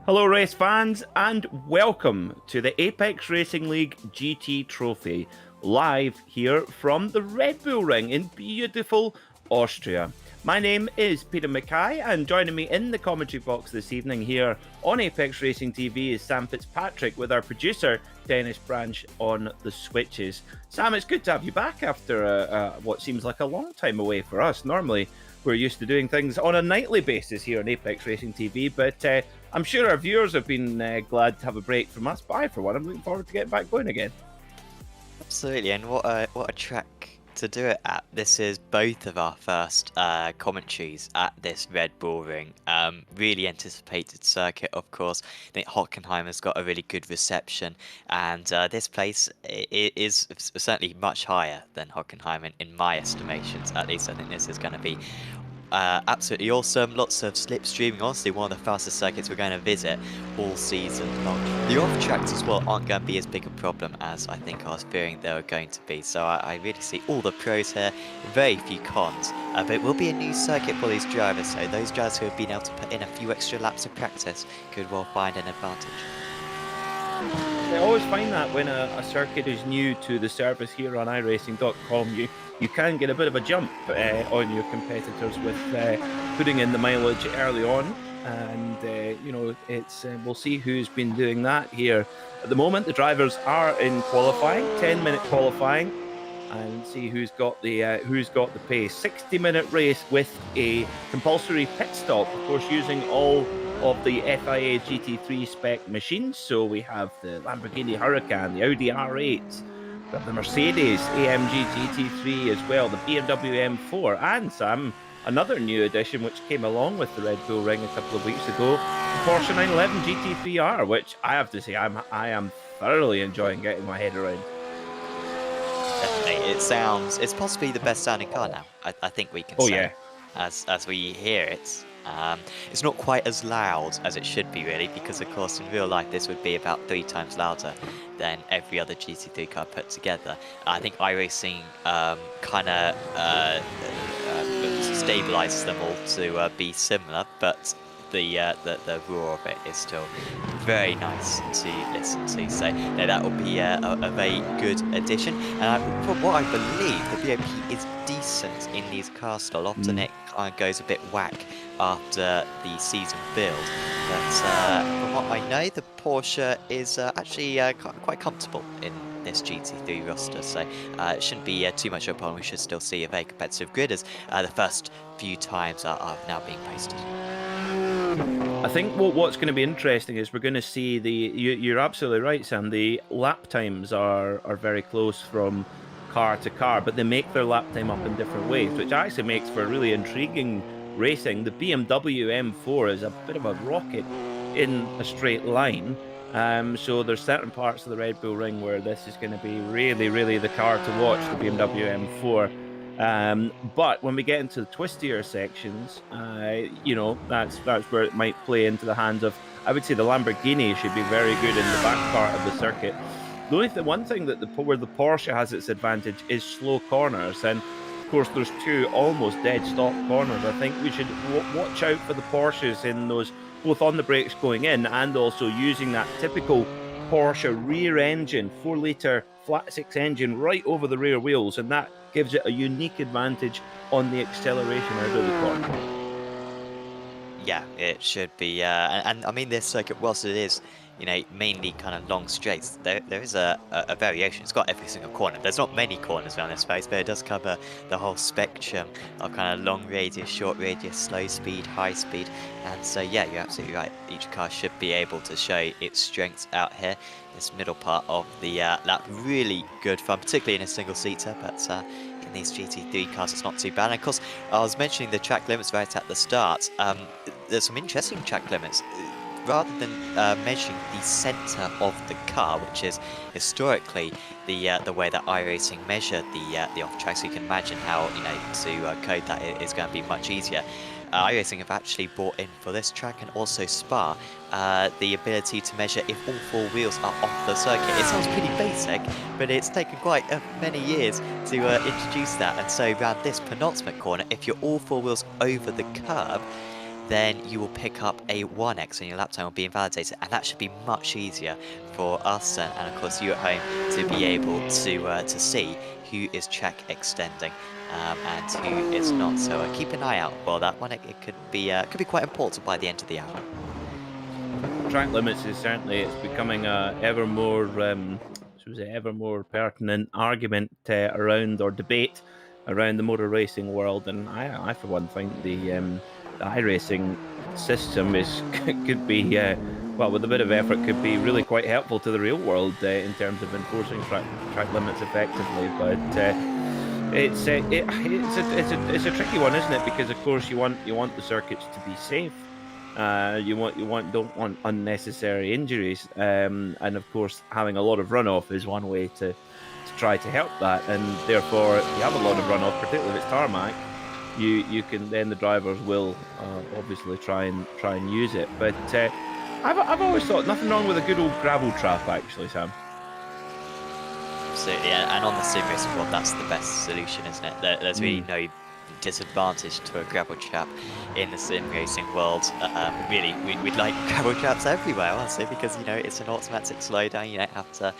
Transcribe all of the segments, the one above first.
Hello, race fans, and welcome to the Apex Racing League GT Trophy, live here from the Red Bull Ring in beautiful Austria. My name is Peter Mackay, and joining me in the commentary box this evening here on Apex Racing TV is Sam Fitzpatrick with our producer, Dennis Branch, on the switches. Sam, it's good to have you back after what seems like a long time away for us. Normally, we're used to doing things on a nightly basis here on Apex Racing TV, but I'm sure our viewers have been glad to have a break from us. But I, for one, I'm looking forward to getting back going again. Absolutely, and what a track to do it at. This is both of our first commentaries at this Red Bull Ring. Really anticipated circuit, of course. I think Hockenheimer's got a really good reception, and this place is certainly much higher than Hockenheim in my estimations. At least I think this is going to be absolutely awesome. Lots of slipstreaming. Honestly, one of the fastest circuits we're going to visit all season long. The off tracks as well aren't going to be as big a problem as I think I was fearing they were going to be. So I really see all the pros here, very few cons. But it will be a new circuit for these drivers. So those drivers who have been able to put in a few extra laps of practice could well find an advantage. I always find that when a circuit is new to the service here on iRacing.com, you can get a bit of a jump on your competitors with putting in the mileage early on, and it's we'll see who's been doing that here. At the moment, the drivers are in qualifying, 10-minute qualifying, and see who's got the pace. 60-minute race with a compulsory pit stop, of course, using all of the FIA GT3 spec machines. So we have the Lamborghini Huracan, the Audi R8, we have the Mercedes AMG GT3 as well, the BMW M4, and Sam, another new addition which came along with the Red Bull Ring a couple of weeks ago, the Porsche 911 GT3R, which I have to say I am thoroughly enjoying getting my head around. Definitely, it's possibly the best sounding car now. I think we can say, as we hear it. It's not quite as loud as it should be, really, because of course in real life this would be about 3 times louder than every other GT3 car put together. I think iRacing kind of stabilizes them all to be similar, but the roar of it is still very nice to listen to. So no, that will be a very good addition. And from what I believe, the BOP is decent in these cars still. Often it kind of goes a bit whack after the season build. But from what I know, the Porsche is actually quite comfortable in this GT3 roster, so it shouldn't be too much of a problem. We should still see a very competitive grid, as the first few times are now being posted. I think what's going to be interesting is we're going to see you're absolutely right, Sam, the lap times are very close from car to car, but they make their lap time up in different ways, which actually makes for really intriguing racing. The BMW M4 is a bit of a rocket in a straight line, so there's certain parts of the Red Bull Ring where this is going to be really the car to watch, the BMW M4. But when we get into the twistier sections, that's where it might play into the hands of, I would say, the Lamborghini should be very good in the back part of the circuit. The one thing that where the Porsche has its advantage is slow corners, and of course there's 2 almost dead stop corners. I think we should watch out for the Porsches in those, both on the brakes going in and also using that typical Porsche rear engine, 4-litre flat 6 engine right over the rear wheels, and that gives it a unique advantage on the acceleration out of the corner. Yeah, it should be, and I mean this circuit, whilst it is, mainly kind of long straights, there is a variation. It's got every single corner. There's not many corners around this space, but it does cover the whole spectrum of kind of long radius, short radius, slow speed, high speed, and so yeah, you're absolutely right. Each car should be able to show its strengths out here. This middle part of the lap, really good fun, particularly in a single seater, but in these GT3 cars it's not too bad. And of course, I was mentioning the track limits right at the start. There's some interesting track limits. Rather than measuring the centre of the car, which is historically the way that iRacing measure the off track, so you can imagine how to code that is going to be much easier. iRacing have actually brought in for this track and also Spa the ability to measure if all 4 wheels are off the circuit. It sounds pretty basic, but it's taken quite many years to introduce that. And so around this penultimate corner, if you're all 4 wheels over the curb, then you will pick up a 1x and your lap time will be invalidated, and that should be much easier for us and of course you at home to be able to see who is track extending and who is not. So keep an eye out for that one. It could be quite important by the end of the hour. Track limits is certainly it's becoming a ever more ever more pertinent argument around or debate around the motor racing world, and I for one think the iRacing system is could be well, with a bit of effort, could be really quite helpful to the real world in terms of enforcing track limits effectively. But it's a tricky one, isn't it? Because of course you want the circuits to be safe. Don't want unnecessary injuries, and of course having a lot of runoff is one way to try to help that. And therefore, if you have a lot of runoff, particularly if it's tarmac, you can then the drivers will obviously try and use it. But I've always thought nothing wrong with a good old gravel trap, actually, Sam. Absolutely, and on the sim racing world, that's the best solution, isn't it? There's really no disadvantage to a gravel trap in the sim racing world. Really, we'd like gravel traps everywhere, honestly, because you know it's an automatic slowdown. You don't have to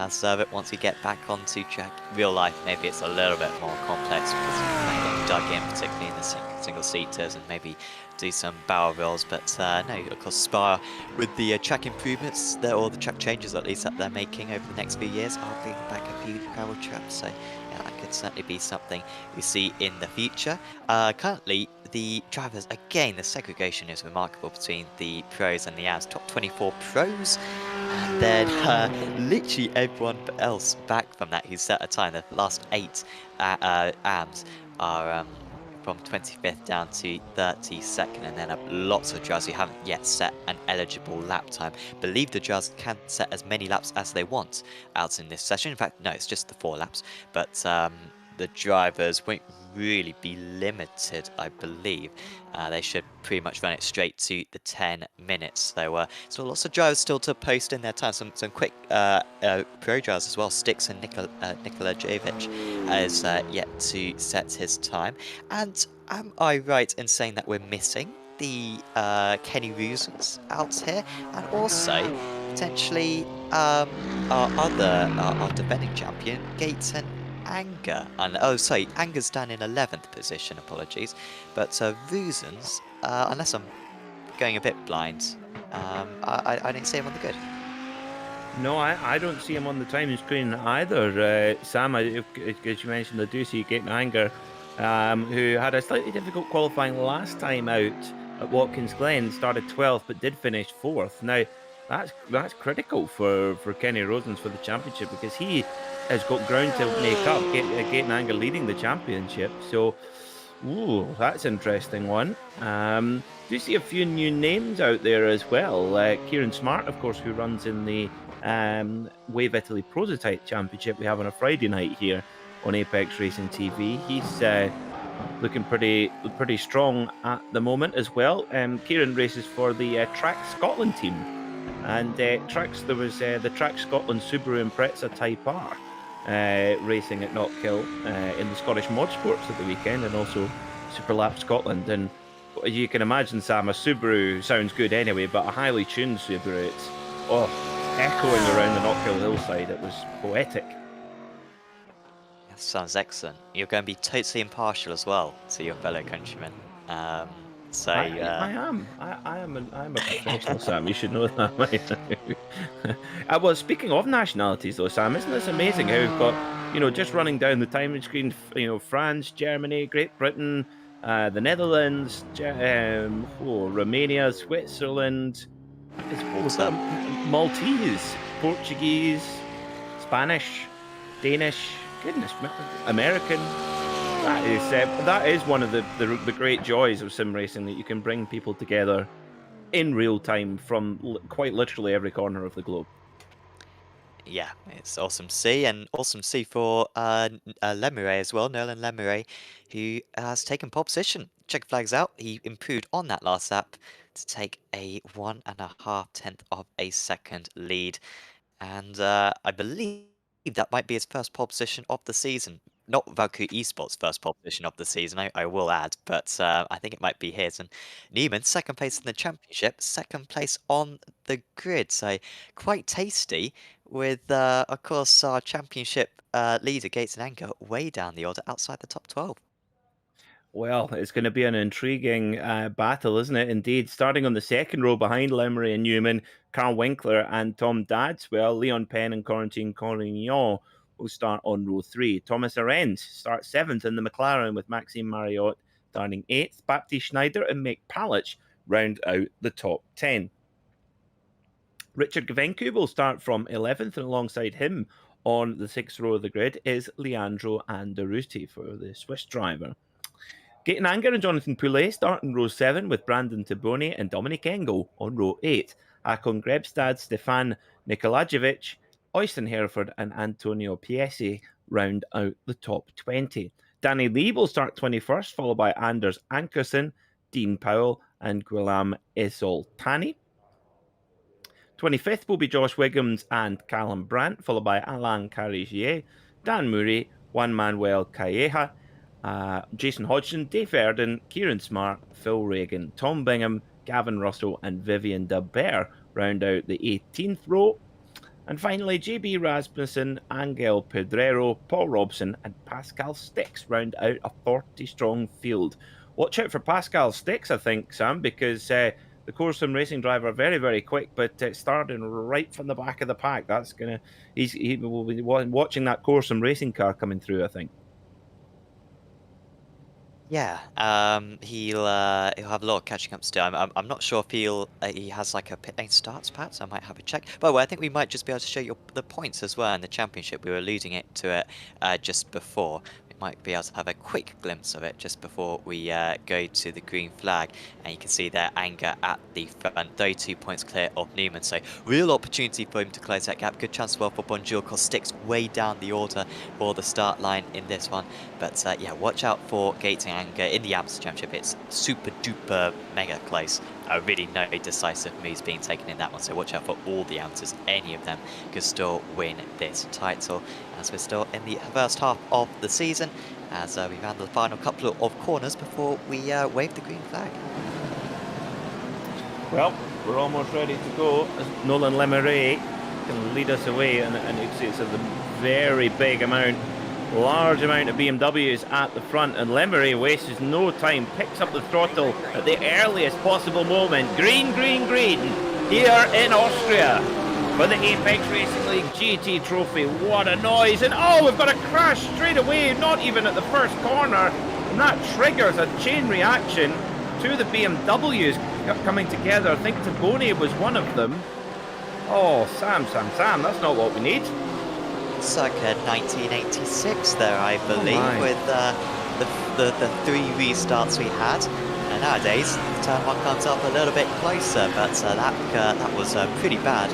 serve it once you get back onto track. Real life, maybe it's a little bit more complex because you can get dug in, particularly in the single seaters, and maybe do some barrel rolls. But no, of course, Spa with the track improvements, or the track changes at least that they're making over the next few years, are bringing back a few gravel traps. So yeah, that could certainly be something we see in the future. Currently, the drivers, again, the segregation is remarkable between the pros and the AMs. Top 24 pros, and then literally everyone else back from that who set a time. The last 8 AMs are from 25th down to 32nd, and then lots of drivers who haven't yet set an eligible lap time. Believe the drivers can set as many laps as they want out in this session. In fact, no, it's just the 4 laps, but the drivers won't really be limited, I believe. They should pretty much run it straight to the 10 minutes. So lots of drivers still to post in their time. Some quick pro drivers as well. Stix and Nikola Jovic has yet to set his time. And am I right in saying that we're missing the Kenny Roosens out here, and also potentially our defending champion Gates and Anger? And oh, sorry, Anger's down in 11th position. Apologies, but Roosens, unless I'm going a bit blind, I didn't see him on the good. No, I don't see him on the timing screen either. Sam, as you mentioned, I do see Gaten Anger, who had a slightly difficult qualifying last time out at Watkins Glen, started 12th but did finish 4th. Now, that's critical for Kenny Rosens for the championship, because he has got ground to make up. Gaten Anger leading the championship, so ooh, that's an interesting one. Do you see a few new names out there as well? Kieran Smart, of course, who runs in the Wave Italy Prototype Championship we have on a Friday night here on Apex Racing TV. He's looking pretty strong at the moment as well. Kieran races for the Track Scotland team, and there was the Track Scotland Subaru Impreza Type R racing at Knockhill in the Scottish Modsports at the weekend, and also Superlap Scotland. And you can imagine, Sam, a Subaru sounds good anyway, but a highly tuned Subaru, it's echoing around the Knockhill hillside. It was poetic. That sounds excellent. You're going to be totally impartial as well to your fellow countrymen. I am. I'm a professional, Sam. You should know that. Well, speaking of nationalities, though, Sam, isn't this amazing how we've got, just running down the timing screen, France, Germany, Great Britain, the Netherlands, Romania, Switzerland, Maltese, Portuguese, Spanish, Danish, goodness, American. That is one of the great joys of sim racing, that you can bring people together in real time from quite literally every corner of the globe. Yeah, it's awesome to see, and awesome to see for Lemuray as well, Nolan Lemuray, who has taken pole position. Check flags out. He improved on that last lap to take a 1.5 of a second lead, and I believe that might be his first pole position of the season. not Valkyrie Esports' first pole position of the season, I will add, but I think it might be his. And Neiman, second place in the championship, second place on the grid. So quite tasty with, of course, our championship leader, Gates and Anchor, way down the order outside the top 12. Well, it's going to be an intriguing battle, isn't it? Indeed, starting on the second row behind Lemery and Newman, Carl Winkler and Tom Dadswell, Leon Penn and Corentin Collignon will start on row 3. Thomas Arends starts 7th in the McLaren with Maxime Mariotte starting 8th. Baptiste Schneider and Mick Palich round out the top 10. Richard Gavencu will start from 11th, and alongside him on the 6th row of the grid is Leandro Andaruti for the Swiss driver. Gaten Anger and Jonathan Poulet start in row 7 with Brandon Taboni and Dominic Engel on row 8. Akon Grebstad, Stefan Nikolajevic, Oysten Hereford and Antonio Piesi round out the top 20. Danny Lee will start 21st, followed by Anders Ankerson, Dean Powell and Guillaume Esoltani. 25th will be Josh Wiggums and Callum Brandt, followed by Alain Carigier, Dan Murray, Juan Manuel Calleja, Jason Hodgson, Dave Verdon, Kieran Smart, Phil Reagan, Tom Bingham, Gavin Russell, and Vivian Dabert round out the 18th row. And finally, JB Rasmussen, Angel Pedrero, Paul Robson, and Pascal Stix round out a 40-strong field. Watch out for Pascal Stix, I think, Sam, because the Corsom racing driver very, very quick, but starting right from the back of the pack. That's gonna he will be watching that Corsom racing car coming through, I think. Yeah, he'll have a lot of catching up to do. I'm not sure if he has like a pit lane starts perhaps. I might have a check. By the way, I think we might just be able to show you the points as well in the championship. We were alluding to it just before. We might be able to have a quick glimpse of it just before we go to the green flag, and you can see there Anger at the front, 32 points clear of Newman. So real opportunity for him to close that gap. Good chance as well for Bonjour, because Sticks way down the order for the start line in this one. But yeah, watch out for Gates and Anger in the Amsterdam Championship. It's super duper mega close. Really no decisive moves being taken in that one. So watch out for all the amateurs. Any of them could still win this title. As we're still in the first half of the season, as we round the final couple of corners before we wave the green flag. Well, we're almost ready to go. As Nolan Lemery can lead us away, and it's a very big amount. Large amount of BMWs at the front, and Lemery wastes no time, picks up the throttle at the earliest possible moment. Green, green, green here in Austria for the Apex Racing League GT Trophy. What a noise! And oh, we've got a crash straight away, not even at the first corner, and that triggers a chain reaction to the BMWs coming together. I think Taboni was one of them. Oh, Sam, that's not what we need. Circa 1986 there, I believe, with the 3 restarts we had. And nowadays, turn 1 comes up a little bit closer, but that was pretty bad.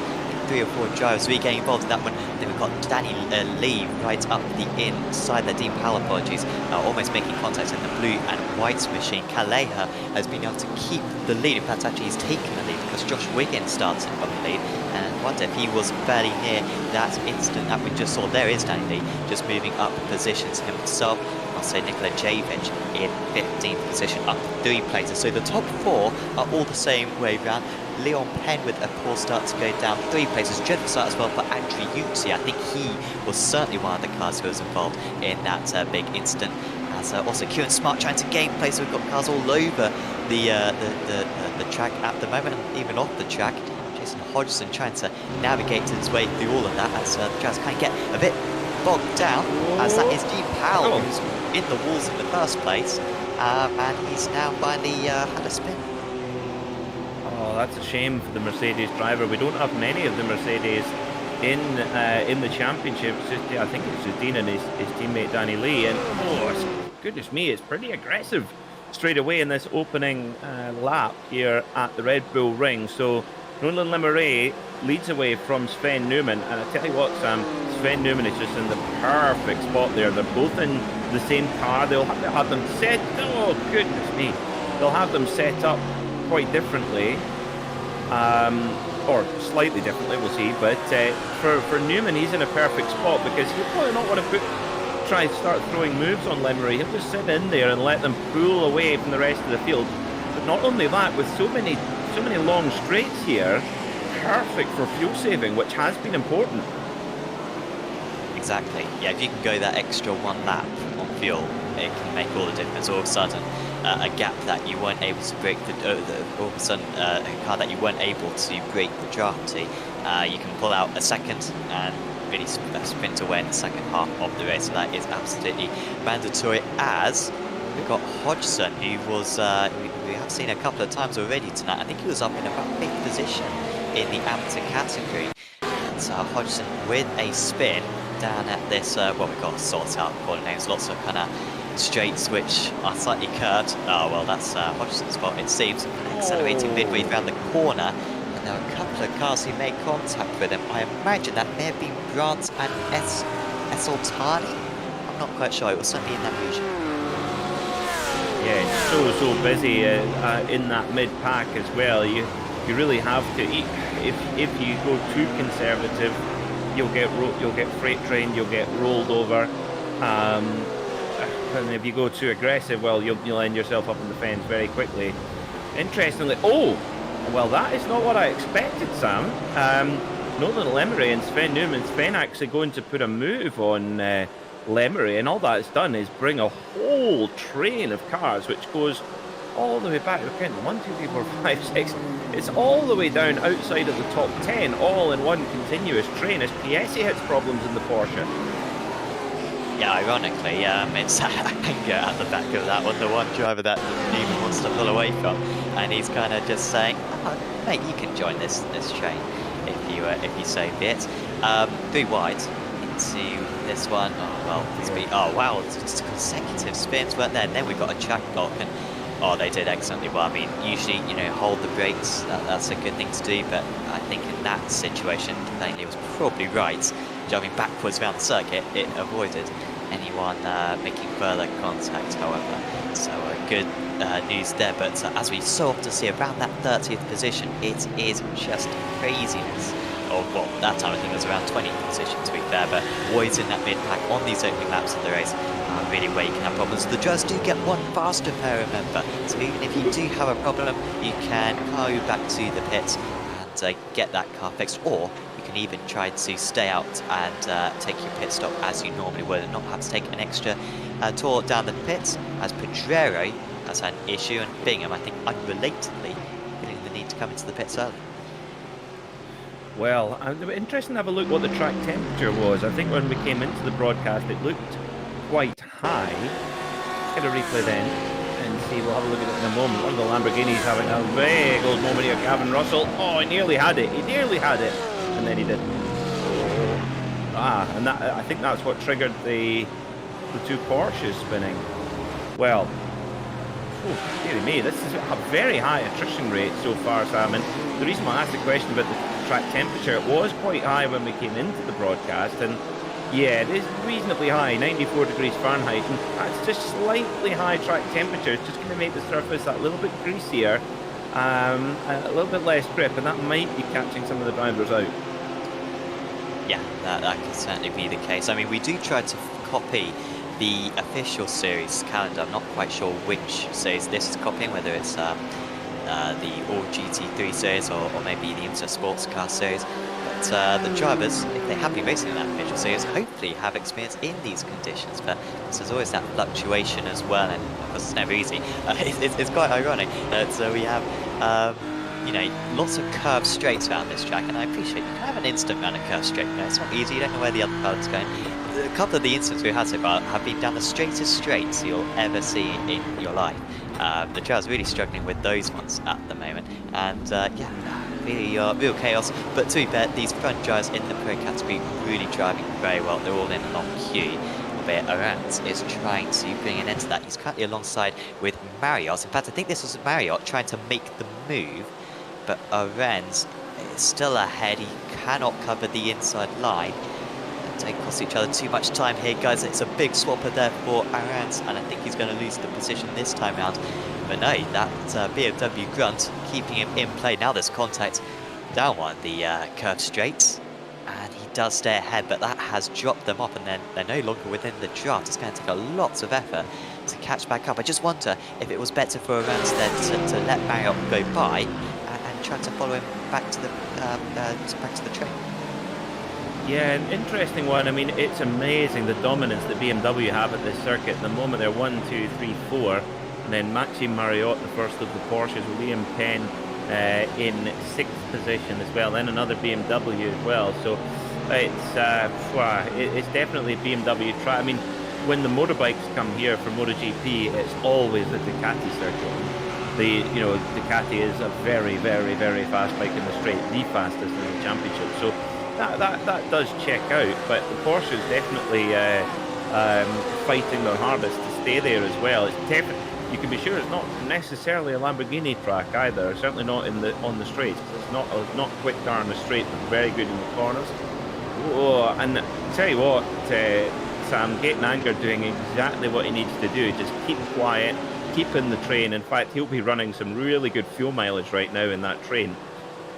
3 or 4 drivers really getting involved in that one. Then we've got Danny Lee right up the inside there. Dean Powell, apologies, almost making contact in the blue and white machine. Calleja has been able to keep the lead. In fact, actually he's taken the lead because Josh Wiggins starts from the lead. And I wonder if he was fairly near that instant that we just saw. There is Danny Lee just moving up positions himself. I'll say Nikola Javic in 15th position, up 3 places. So the top 4 are all the same way round. Leon Penn with a poor start to go down 3 places. Dreadful start as well for Andrew Yuxi. I think he was certainly one of the cars who was involved in that big incident. As also Kieran Smart trying to gain place. We've got cars all over the track at the moment, and even off the track. Jason Hodgson trying to navigate his way through all of that as the drivers kind of get a bit bogged down, as that is Dean Powell who's in the walls in the first place, and he's now finally had a spin. Oh, that's a shame for the Mercedes driver. We don't have many of the Mercedes in the championship. It's just, I think it's just Dean and his teammate Danny Lee, and goodness me, it's pretty aggressive straight away in this opening lap here at the Red Bull Ring. So Nolan Lemery leads away from Sven Newman, and I tell you what, Sam, Sven Newman is just in the perfect spot there. They're both in the same car. They'll have them set. Oh goodness me, they'll have them set up quite differently, or slightly differently. We'll see. But for Newman, he's in a perfect spot because he'll probably not want to put try to start throwing moves on Lemery, he'll just sit in there and let them pull away from the rest of the field. But not only that, with so many long straights here, perfect for fuel saving, which has been important. Exactly. Yeah, if you can go that extra 1 lap on fuel, it can make all the difference. All of a sudden, a gap that you weren't able to break, all of a sudden, a car that you weren't able to break the draft to, you can pull out a second and really sprint away in the second half of the race. So that is absolutely mandatory. As we've got Hodgson, who was we have seen a couple of times already tonight. I think he was up in about 5th position in the amateur category. So Hodgson with a spin down at this, well, we've got to sort out corner names, lots of kind of straights which are slightly curved. Oh, well, that's Hodgson's spot, it seems. Accelerating midway around the corner, and there are a couple of cars who made contact with him. I imagine that may have been Brandt and Essoltani. I'm not quite sure, it was certainly in that region. Yeah, so busy in that mid-pack as well. You really have to, if you go too conservative, you'll get freight trained, you'll get rolled over, and if you go too aggressive, well, you'll end yourself up in the fence very quickly. Interestingly, oh, well, that is not what I expected, Sam. Nolan Lemery and Sven Newman. Sven actually going to put a move on Lemery, and all that it's done is bring a whole train of cars, which goes all the way back. We're counting 1, 2, 3, 4, 5, 6. It's all the way down outside of the top 10, all in one continuous train, as Piesi hits problems in the Porsche. Yeah, ironically, it's anger at the back of that one, the one driver that Newman wants to pull away from, and he's kind of just saying, oh, mate, you can join this train if you so be it. 3 wide into this one. Oh well, oh wow, it's consecutive spins, weren't there? And then we've got a track block, and oh, they did excellently well. I mean, usually, you know, hold the brakes, that's a good thing to do, but I think in that situation, Langley was probably right. Driving backwards around the circuit, it avoided anyone making further contact, however. So good news there, but as we so often see around that 30th position, it is just craziness. Or, well, that time I think it was around 20th position, to be fair, but always in that mid-pack on these opening laps of the race, really where you can have problems. The drivers do get one faster pair, remember, so even if you do have a problem, you can go back to the pits and get that car fixed, or you can even try to stay out and take your pit stop as you normally would and not have to take an extra tour down the pits, as Pedrero has had an issue, and Bingham, I think unrelatedly, feeling the need to come into the pits early. Well, interesting to have a look what the track temperature was. I think when we came into the broadcast, it looked quite high. Let's get a replay then and see. We'll have a look at it in a moment. One of the Lamborghinis having a very good moment here. Gavin Russell. Oh, he nearly had it. He nearly had it. And then he didn't. And that, I think that's what triggered the 2 Porsches spinning. Well, dearie me, this is a very high attrition rate so far, Sam. And the reason why I asked the question about the track temperature, it was quite high when we came into the broadcast, and yeah, it is reasonably high, 94 degrees Fahrenheit, and that's just slightly high track temperature. It's just going to make the surface that little bit greasier, a little bit less grip, and that might be catching some of the drivers out. Yeah, that could certainly be the case. I mean, we do try to copy the official series calendar. I'm not quite sure which series this is copying, whether it's the All GT3 series or maybe the Inter Sports Car series. But the drivers, if they have been racing in that official series, hopefully have experience in these conditions. But there's always that fluctuation as well, and of course it's never easy. It's quite ironic. So we have you know, lots of curved straights around this track, and I appreciate you can have an instant around a curved straight. You know, it's not easy, you don't know where the other pilot's going. A couple of the instants we've had so far have been down the straightest straights you'll ever see in your life. The driver's really struggling with those ones at the moment, and yeah, really real chaos. But to be fair, these front drivers in the pro category really driving very well. They're all in a long queue. Albeit Arantz is trying to bring an end to that. He's currently alongside with Marriott. In fact, I think this was Marriott trying to make the move, but Arantz is still ahead. He cannot cover the inside line. Don't cost each other too much time here, guys. It's a big swapper there for Arantz, and I think he's going to lose the position this time round. But no, that BMW grunt keeping him in play. Now there's contact down one of the curved straights, and he does stay ahead, but that has dropped them off, and then they're no longer within the draft. It's going to take a lot of effort to catch back up. I just wonder if it was better for Rans then to let Marriott go by and try to follow him back to the train. Yeah, an interesting one. I mean, it's amazing the dominance that BMW have at this circuit. At the moment, they're 1, 2, 3, 4, and then Maxime Marriott, the first of the Porsches, Liam Penn in 6th position as well, then another BMW as well. So it's definitely BMW. I mean, when the motorbikes come here for MotoGP, it's always the Ducati circuit. Ducati is a very, very, very fast bike in the straight, the fastest in the championship. So that does check out, but the Porsche is definitely fighting their hardest to stay there as well. It's definitely, you can be sure it's not necessarily a Lamborghini track either. Certainly not on the straights. It's not quick car on the straight, but very good in the corners. Oh, and tell you what, Sam, Gaten Anger doing exactly what he needs to do. Just keep quiet, keep in the train. In fact, he'll be running some really good fuel mileage right now in that train,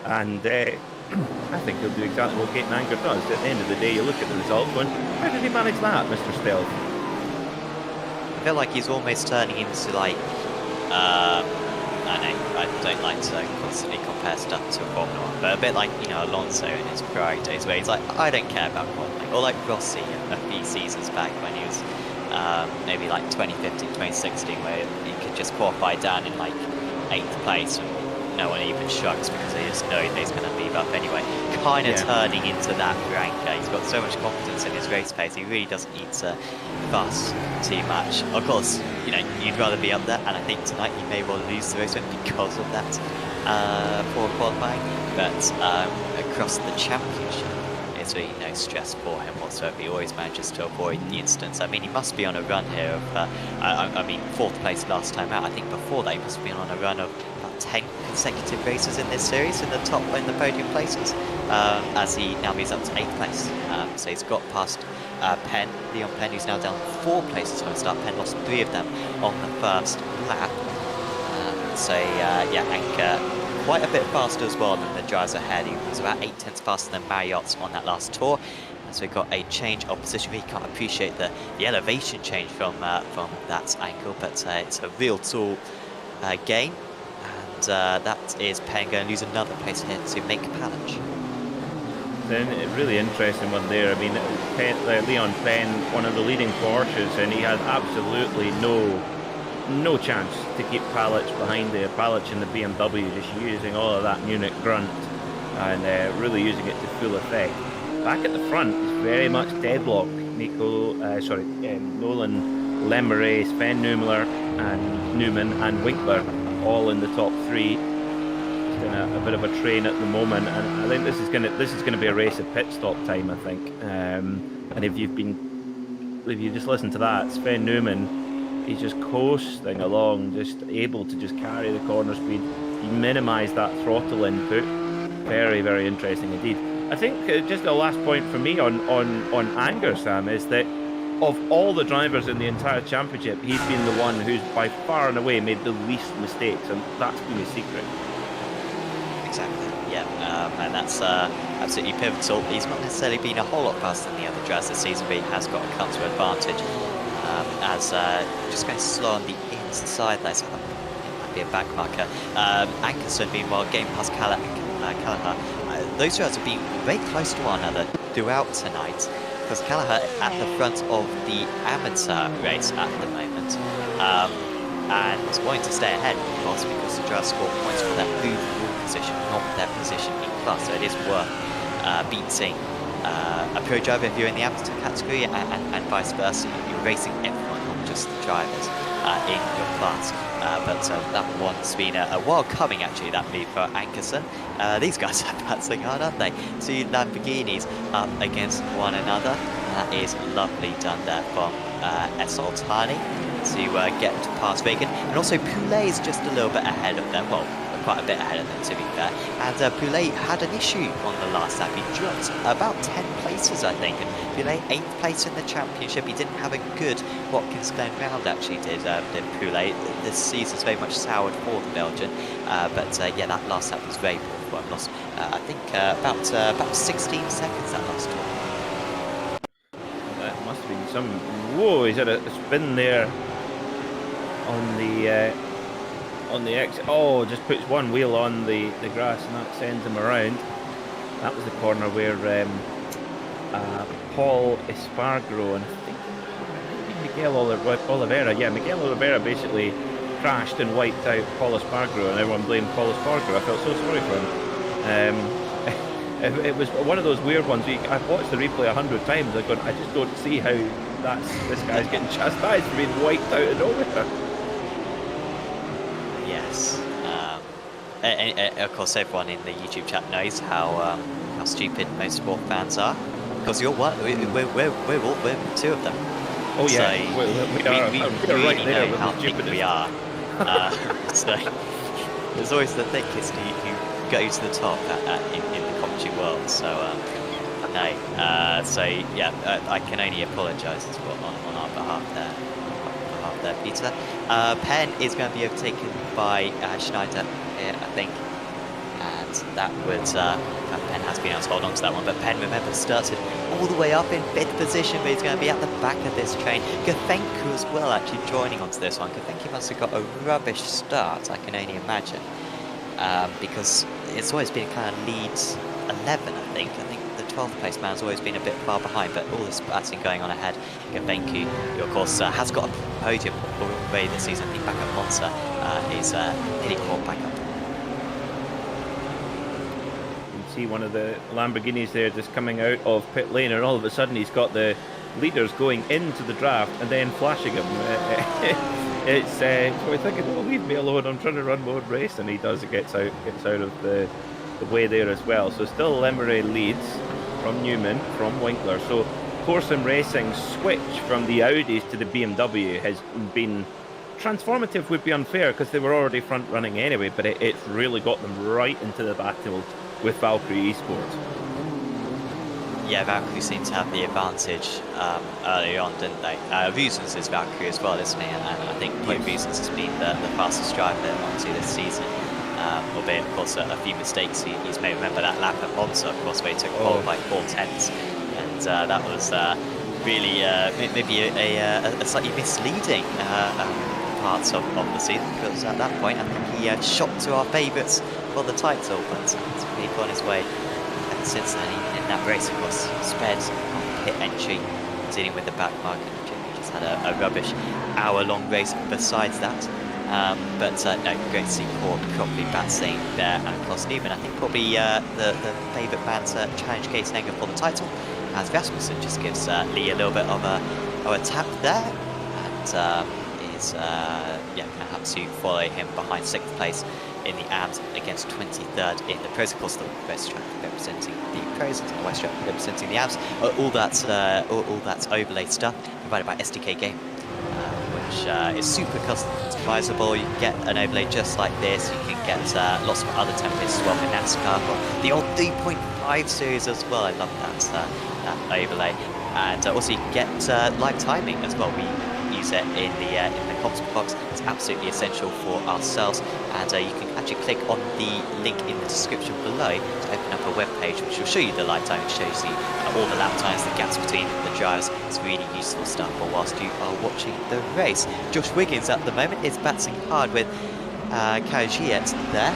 and I think he'll do exactly what Gaten Anger does. At the end of the day, you look at the results going, how did he manage that, Mr. Stealth? I feel like he's almost turning into like, I don't like to constantly compare stuff to Formula 1, but a bit like, Alonso in his Ferrari days, where he's like, I don't care about qualifying. Or like Rossi a few seasons back when he was maybe like 2015, 2016, where he could just qualify down in like 8th place and no one even shrugs because they just know he's going to leave up anyway. Kind of turning into that ranker. He's got so much confidence in his race pace, he really doesn't need to fuss too much. Of course, you'd rather be up there, and I think tonight he may well lose the race because of that poor qualifying, but across the championship, it's really no stress for him whatsoever. He always manages to avoid the incidents. I mean, he must be on a run here of, 4th place last time out. I think before that he must have been on a run of 10 consecutive races in this series in the podium places, as he now moves up to 8th place. So he's got past Leon Penn, who's now down 4 places from the start. Penn lost 3 of them on the first lap. Anker quite a bit faster as well than the drivers ahead. He was about 8 tenths faster than Marriott on that last tour. So we got a change of position. We can't appreciate the elevation change from that angle, but it's a real tool gain. And that is Penn going to lose another place here to make Palage. Then a really interesting one there. I mean, Leon Penn, one of the leading Porsches, and he had absolutely no chance to keep Palage behind there. Palage in the BMW just using all of that Munich grunt and really using it to full effect. Back at the front is very much deadlock. Nolan Lemeray, Sven Newman and Winkler all in the top 3. Just in a bit of a train at the moment, and I think this is gonna be a race of pit stop time, I think. And if you just listen to that, Sven Newman, he's just coasting along, just able to just carry the corner speed. He minimised that throttle input. Very, very interesting indeed. I think just the last point for me on Anger, Sam, is that of all the drivers in the entire championship, he's been the one who's by far and away made the least mistakes, and that's been his secret. Exactly, yeah, and that's absolutely pivotal. He's not necessarily been a whole lot faster than the other drivers this season, but he has got a counter advantage. Just going slow on the inside there, so that might be a back marker. Ankerson, meanwhile, getting past Callagher. Those drivers have been very close to one another throughout tonight, because Callagher at the front of the amateur race at the moment, and wanting to stay ahead, of course, because the drivers score points for their overall position, not their position in class, so it is worth beating a pro driver if you're in the amateur category, and vice versa. You're racing everyone, not just the drivers in your class. But that one's been a while coming, actually, that move for Ankerson. These guys are battling hard, aren't they? 2 Lamborghinis up against one another. That is lovely done there from Essoltani to get past Reagan. And also Poulet is just a little bit ahead of them. Well, quite a bit ahead of them, to be fair. And Poulet had an issue on the last lap. He dropped about 10 places, I think. And Poulet 8th place in the championship. He didn't have a good Watkins Glen round, actually, did Poulet. This season's very much soured for the Belgian. But yeah, that last lap was very poor for him. Lost, I think, about 16 seconds that last tour. That must have been some... Whoa, he's had a spin there on the exit. Oh, just puts one wheel on the grass and that sends him around. That was the corner where Paul Espargaro and I think Miguel Oliveira. Yeah, Miguel Oliveira basically crashed and wiped out Paul Espargaro, and everyone blamed Paul Espargaro. I felt so sorry for him. It was one of those weird ones. I've watched the replay 100 times. I just don't see how this guy's getting chastised for being wiped out of nowhere. Yes. And of course, everyone in the YouTube chat knows how stupid most sport fans are. Because you're one, we're two of them. Oh yeah, so we really right there know how stupid we are. So there's always the thickest who go to the top in the commentary world. So no. So yeah, I can only apologise on our behalf there, Peter. Penn is going to be overtaken by Schneider here, I think. And that would, Penn has been able to hold on to that one, but Penn, remember, started all the way up in 5th position, but he's going to be at the back of this train. Gafenku as well, actually joining onto this one. Gafenku must have got a rubbish start, I can only imagine, because it's always been kind of leads 11, I think. I think the 12th place man's always been a bit far behind, but all this batting going on ahead. Gafenku, who of course has got a podium already this season, I think back at Monza, is hitting more back up. See one of the Lamborghinis there just coming out of pit lane, and all of a sudden he's got the leaders going into the draft and then flashing him. It's so we're thinking, oh, leave me alone, I'm trying to run my own race, and he does. It gets out of the way there as well. So still Lemery leads from Newman, from Winkler. So Corsim Racing switch from the Audis to the BMW has been transformative. Would be unfair because they were already front running anyway, but it's really got them right into the battle with Valkyrie Esports. Yeah, Valkyrie seemed to have the advantage early on, didn't they? Reasons is Valkyrie as well, isn't he? And I think Reasons has been the fastest driver onto this season. Albeit, of course, a few mistakes he's made. Remember that lap at Monza, of course, where he took pole by 4/10, and that was really maybe a slightly misleading parts of the season, because at that point I think he shot to our favourites for the title, but he's really gone his way. And since then, even in that race, of course, spared on pit entry, dealing with the back market. He just had a rubbish hour-long race besides that. But no, great to see Core properly battling there, and of course Newman, I think probably the favourite man to challenge Gatenanger for the title, as Rasmussen just gives Lee a little bit of a tap there, and is going to have to follow him behind 6th place in the AMS against 23rd in the pros. Of course, the West track representing the pros, and the West track representing the AMS. All that's overlay stuff provided by SDK Gaming, which is super customizable. You can get an overlay just like this. You can get lots of other templates as well for NASCAR, or the old 3.5 series as well. I love that overlay, and also you can get live timing as well. We use it in the comms box. It's absolutely essential for ourselves, and you can actually click on the link in the description below to open up a web page which will show you the live time. It shows you all the lap times, the gaps between the drivers. It's really useful stuff for whilst you are watching the race. Josh Wiggins at the moment is battling hard with Karagiet there,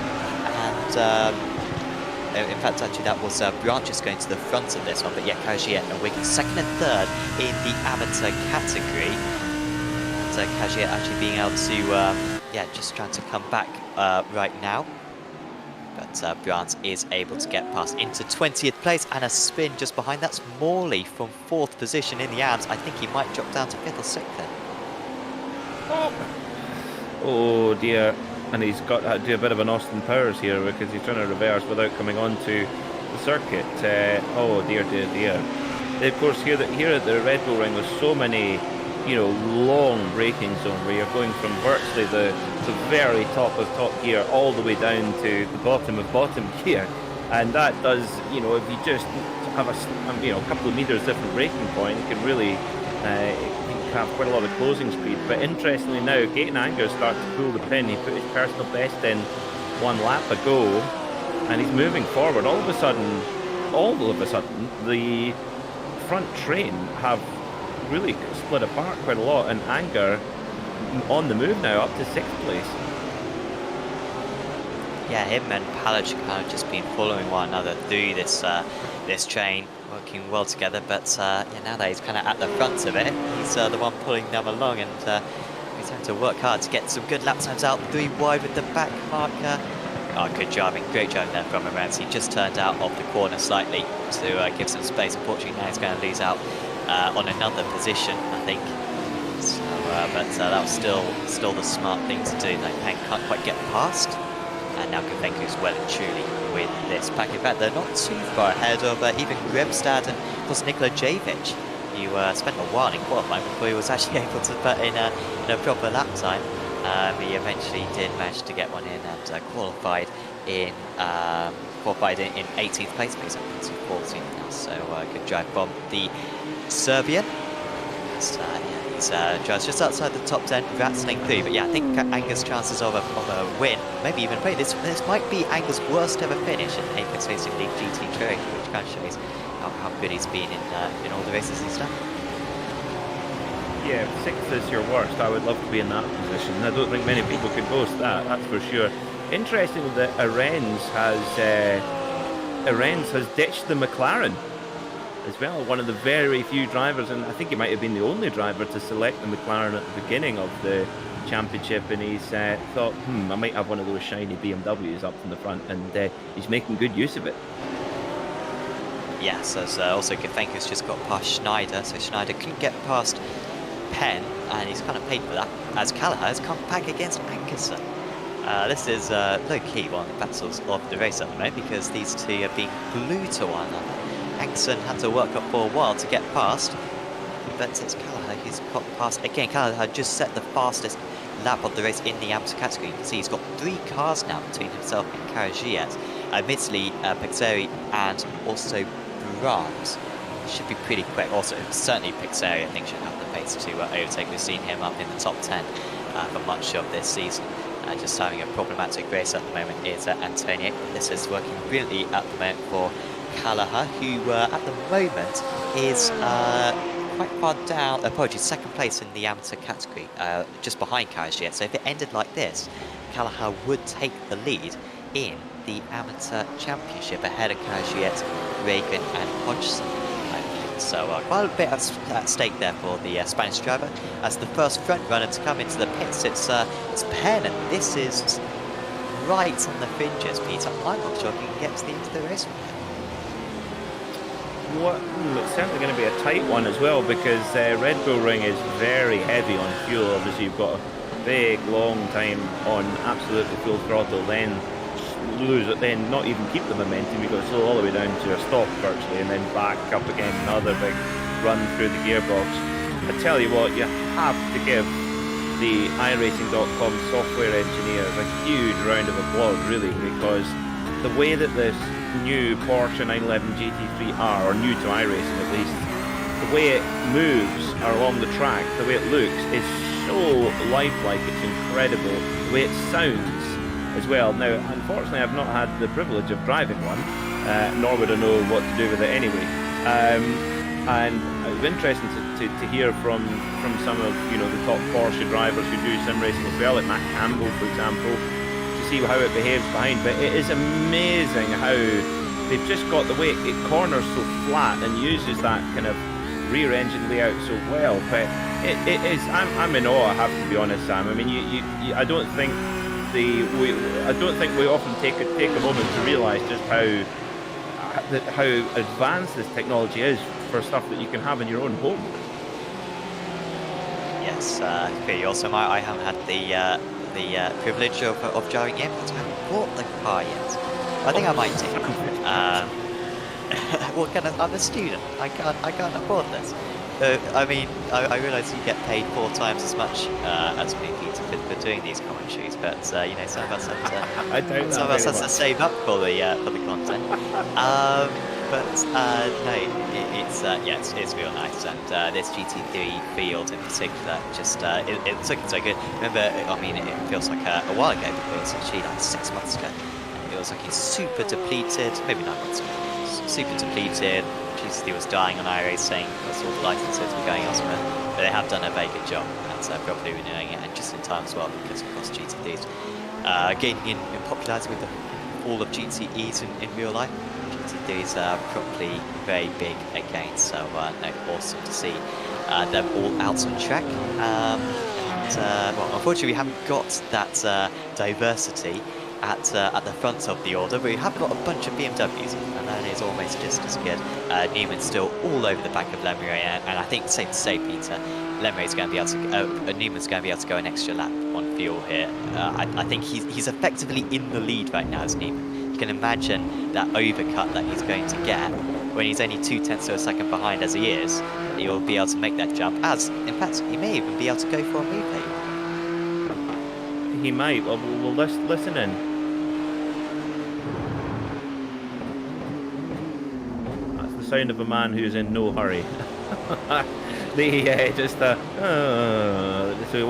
and in fact, actually, that was Branches going to the front of this one, but yeah, Karagiet and Wiggins 2nd and 3rd in the amateur category. So Karagiet actually being able to, just trying to come back right now. But Brandt is able to get past into 20th place, and a spin just behind. That's Morley from 4th position in the AMS. I think he might drop down to 5th or 6th then. Oh dear. And he's got to do a bit of an Austin Powers here, because he's trying to reverse without coming onto the circuit. Oh dear, dear, dear. Of course, here at the Red Bull Ring, there's so many you know, long braking zone where you're going from virtually the very top of top gear all the way down to the bottom of bottom gear. And that does, you know, if you just have a couple of meters different braking point, it can really have quite a lot of closing speed. But interestingly now, Gaten Anger starts to pull the pin. He put his personal best in 1 lap ago, and he's moving forward. All of a sudden, the front train have really split apart quite a lot, and Anger on the move now up to 6th place. Yeah, him and Palic kind of just been following one another through this this train, working well together. But yeah, now that he's kind of at the front of it, he's the one pulling them along, and he's having to work hard to get some good lap times out. 3 wide with the back marker. Oh, good driving, great driving there from him. He just turned out of the corner slightly to give some space. Unfortunately, now he's going to lose out on another position, I think. So, but that was still the smart thing to do. Like, Peng can't quite get past. And now Gafenku's well and truly with this pack. In fact, they're not too far ahead of even Grebstad and, of course, Nikola Javic, who spent a while in qualifying before he was actually able to put in a proper lap time. He eventually did manage to get one in and qualified in 18th place, but he's up to 14th now. So good drive from the Serbian. He's just outside the top 10, rattling through. But yeah, I think Anger's chances of a win, maybe even play. This might be Anger's worst ever finish in Apex Racing League GT Trophy, which kind of shows how good he's been in all the races he's done. Yeah, if 6th is your worst, I would love to be in that position. I don't think many people could boast that's for sure. Interesting that Arens has ditched the McLaren as well. One of the very few drivers, and I think he might have been the only driver to select the McLaren at the beginning of the championship, and he's thought, I might have one of those shiny BMWs up from the front, and he's making good use of it. Yes, as also Gafenku's just got past Schneider, so Schneider couldn't get past Penn, and he's kind of paid for that, as Callagher has come back against Ankerson. This is low-key one of the battles of the race at the moment, because these two have been glued to one another. Ankerson had to work up for a while to get past, but it's Callagher who's got past again. Callagher had just set the fastest lap of the race in the amateur category. You can see he's got 3 cars now between himself and Karagiet. Admittedly, Pixeri and also Brahms should be pretty quick. Also, certainly Pixeri, I think, should have the pace to overtake. We've seen him up in the top 10 for much of this season. Just having a problematic race at the moment is Antonio. This is working brilliantly at the moment for Callagher, who at the moment is quite far down. Apologies, 2nd place in the amateur category, just behind Karagiet. So if it ended like this, Callagher would take the lead in the amateur championship ahead of Karagiet, Reagan, and Hodgson. So quite a bit at stake there for the Spanish driver. As the first front runner to come into the pits, it's Penn, and this is right on the fringes, Peter. I'm not sure if he can get to the end of the race. It's certainly going to be a tight one as well, because Red Bull Ring is very heavy on fuel. Obviously, you've got a big, long time on absolutely full throttle, then lose it, then not even keep the momentum. You go slow all the way down to a stop virtually, and then back up again, another big run through the gearbox. I tell you what, you have to give the iRacing.com software engineers a huge round of applause, really, because the way that this new Porsche 911 GT3R, or new to iRacing at least, the way it moves along the track, the way it looks, is so lifelike. It's incredible. The way it sounds as well. Now, unfortunately, I've not had the privilege of driving one, nor would I know what to do with it anyway. And it was interesting to hear from some of the top Porsche drivers who do sim racing as well, like Matt Campbell, for example, to see how it behaves behind. But it is amazing how they've just got the way it corners so flat and uses that kind of rear engine layout so well. But it is, I'm in awe, I have to be honest, Sam. I mean, I don't think we often take a moment to realise just how advanced this technology is for stuff that you can have in your own home. Yes, pretty awesome. I haven't had the privilege of driving it, but I haven't bought the car yet. I think I might do. I'm a student. I can't afford this. I mean, I realise you get paid 4 times as much as me, Peter, for doing these commentaries, but you know, some of us have to, I doubt some that of us very has to much. save up for the content. But no, it's real nice, and this GT3 field in particular, just it's looking so good. Remember, I mean, it feels like a while ago, but it was actually like 6 months ago. And it was looking super depleted, maybe 9 months ago. Super depleted. GT3 was dying on iRacing, because all the licenses were going elsewhere. But they have done a very good job at properly renewing it, and just in time as well, because of course GT3's gaining in popularity with all of GTEs in real life. GT3's properly very big again, so no, awesome to see them all out on track. Well, unfortunately, we haven't got that diversity at the front of the order, but we have got a bunch of BMWs, and that is almost just as good. Newman's still all over the back of Lemery, and I think it's safe to say, Peter, Lemery's going to be able to, Newman's going to be able to go an extra lap on fuel here. I think he's effectively in the lead right now as Newman. You can imagine that overcut that he's going to get when he's only 0.2 of a second behind as he is. He'll be able to make that jump, as in fact he may even be able to go for a replay. He might. Well, we'll listen in. That's the sound of a man who's in no hurry. So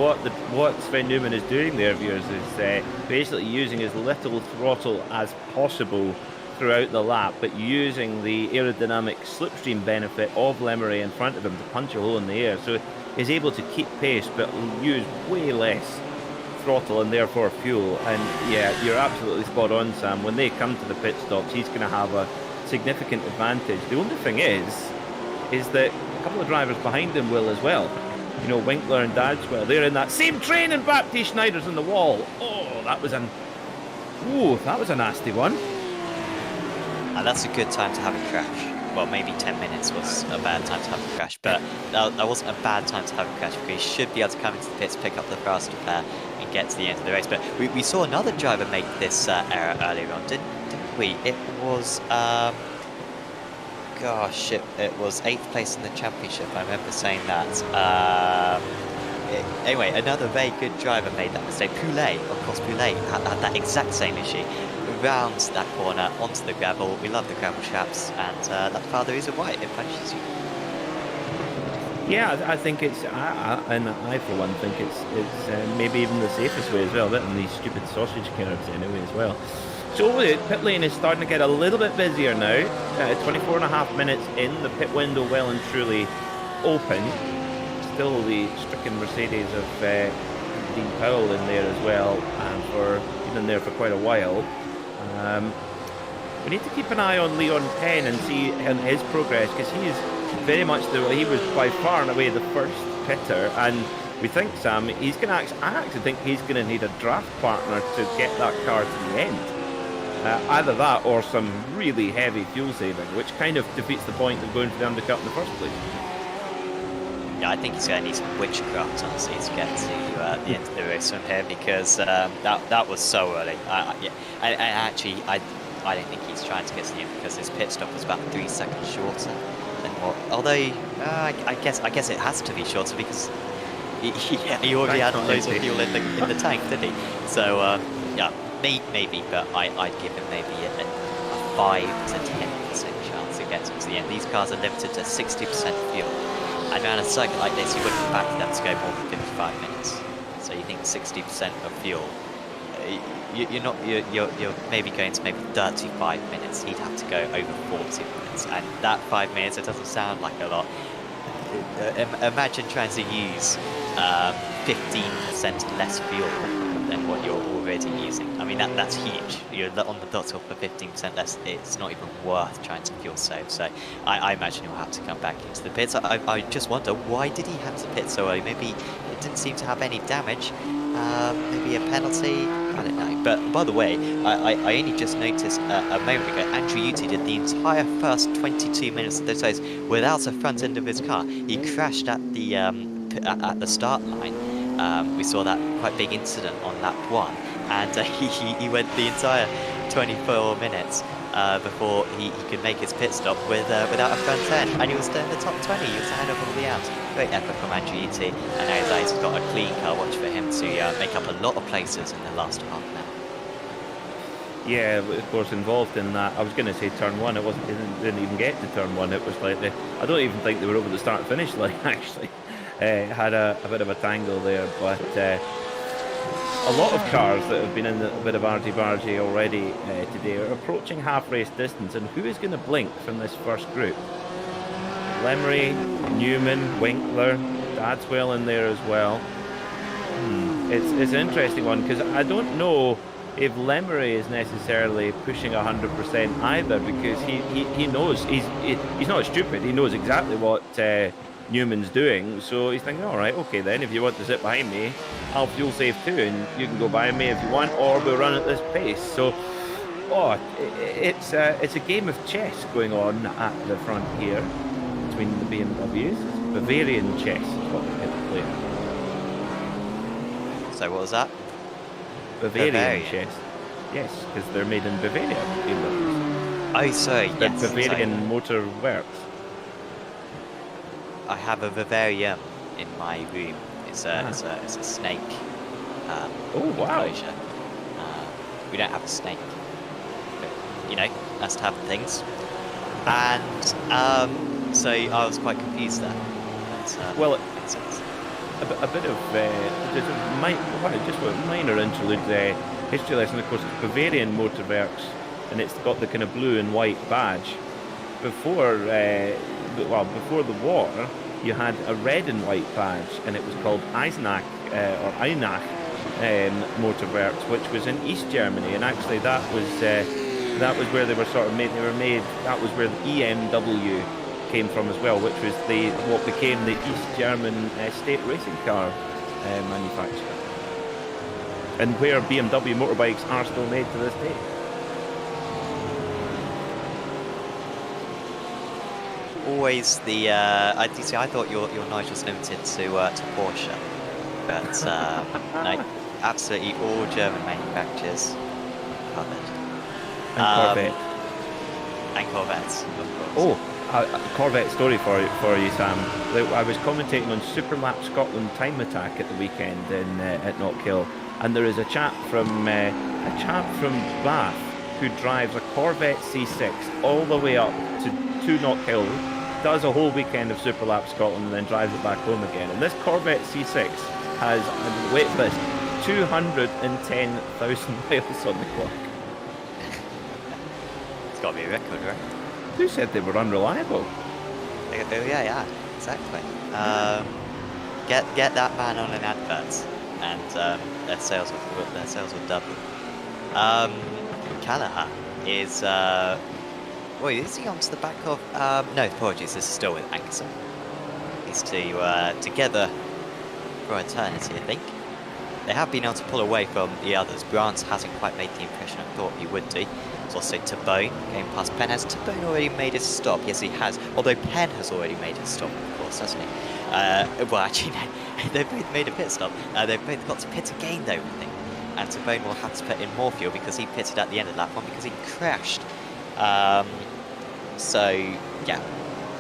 what Sven Newman is doing there, viewers, is basically using as little throttle as possible throughout the lap, but using the aerodynamic slipstream benefit of Lemery in front of him to punch a hole in the air, so he's able to keep pace but use way less throttle and therefore fuel. And yeah, you're absolutely spot on, Sam. When they come to the pit stops, he's going to have a significant advantage. The only thing is that a couple of drivers behind him will as well. You know, Winkler and Dadswell, they're in that same train, and Baptiste Schneider's on the wall. Oh, that was a nasty one. And that's a good time to have a crash. Well, maybe 10 minutes was a bad time to have a crash, but that wasn't a bad time to have a crash, because he should be able to come into the pits, pick up the faster pair, and get to the end of the race. But we saw another driver make this error earlier on, didn't we? It was, gosh, it was 8th place in the championship. I remember saying that. Anyway, another very good driver made that mistake. Poulet, of course, Poulet had that exact same issue. Round that corner onto the gravel. We love the gravel chaps, and that father is a white. It punishes you. Yeah, I think it's, and I for one think it's maybe even the safest way as well, than these stupid sausage curves anyway as well. So the pit lane is starting to get a little bit busier now. 24.5 minutes in, the pit window well and truly open. Still the stricken Mercedes of Dean Powell in there as well, and he's been there for quite a while. We need to keep an eye on Leon Penn and see his progress, because he is very much he was by far and away the first pitter, and we think, Sam, he's going to I actually think he's going to need a draft partner to get that car to the end. Either that or some really heavy fuel saving, which kind of defeats the point of going for the undercut in the first place. Yeah, I think he's going to need some witchcraft, honestly, to get to the end of the race from here, because that was so early. Yeah, and actually, I don't think he's trying to get to the end, because his pit stop was about 3 seconds shorter than what. Although I guess it has to be shorter, because he already had loads of fuel in the tank, didn't he? So yeah, maybe, but I'd give him maybe a 5 to 10% chance to get to the end. These cars are limited to 60% fuel. And around a circuit like this, you wouldn't back them to go more than 55 minutes. So you think 60% of fuel, you're maybe going to maybe 35 minutes. He'd have to go over 40 minutes, and that 5 minutes, it doesn't sound like a lot. Imagine trying to use 15% less fuel than what you're already using. I mean, that's huge. You're on the dot for 15% less. It's not even worth trying to fuel save. So I imagine he'll have to come back into the pits. I just wonder, why did he have to pit so early? Maybe it didn't seem to have any damage. Maybe a penalty. I don't know. But by the way, I only just noticed a moment ago, Andrew Uti did the entire first 22 minutes of those race without a front end of his car. He crashed at the start line. We saw that quite big incident on lap 1, and he went the entire 24 minutes before he could make his pit stop without a front end, and he was still in the top 20. He was ahead of all the outs. Great effort from Andretti, and now that he's got a clean car. Watch for him to make up a lot of places in the last half an hour. Yeah, of course, involved in that. I was going to say turn one. It wasn't. It didn't even get to turn one. It was like I don't even think they were over the start-finish line. Actually, had a bit of a tangle there, but a lot of cars that have been in a bit of argy-bargy already today are approaching half-race distance. And who is going to blink from this first group? Lemery, Newman, Winkler, Dadswell in there as well. It's an interesting one because I don't know if Lemery is necessarily pushing 100% either, because he knows he's not stupid. He knows exactly what Newman's doing, so he's thinking, all right, okay then, if you want to sit behind me, I'll fuel save too, and you can go behind me if you want, or we'll run at this pace. So it's a game of chess going on at the front here between the BMWs. It's Bavarian chess is what they're playing. So what was that? Bavarian chess. Yes, because they're made in Bavaria. BMWs. Oh, sorry, The yes. Bavarian Motor Works. I have a Bavarian in my room. It's a snake. Oh wow! Enclosure. We don't have a snake, but you know, nice to have things. And so I was quite confused there. But, well, makes sense. a bit of just a minor interlude history lesson. Of course, it's Bavarian Motor Works, and it's got the kind of blue and white badge. Before the war, you had a red and white badge, and it was called Eisenach or Einach Motorworks, which was in East Germany, and actually that was where they were sort of made. They were made. That was where the EMW came from as well, which was what became the East German state racing car manufacturer, and where BMW motorbikes are still made to this day. Always the I thought your knowledge was limited to Porsche, but no, absolutely all German manufacturers covered. And Corvette. And Corvettes, of course. Oh, a Corvette story for you, Sam. I was commentating on Superlap Scotland Time Attack at the weekend at Knockhill, and there is a chap from Bath who drives a Corvette C6 all the way up to Knockhill, does a whole weekend of Superlap Scotland, and then drives it back home again. And this Corvette C6 has, wait for this, 210,000 miles on the clock. It's got to be a record, right? Who said they were unreliable? Oh yeah, exactly. Get that man on an advert, and their sales will double. Callahan is wait, is he onto the back of no, apologies, this is still with Ankerson. These two together for eternity, I think. They have been able to pull away from the others. Brands hasn't quite made the impression I thought he would do. There's also Tabone going past Penn. Has Tabone already made his stop? Yes, he has. Although Penn has already made his stop, of course, hasn't he? Well, actually, no. They've both made a pit stop. They've both got to pit again, though, I think. And Tabone will have to put in more fuel because he pitted at the end of lap one because he crashed. So, yeah.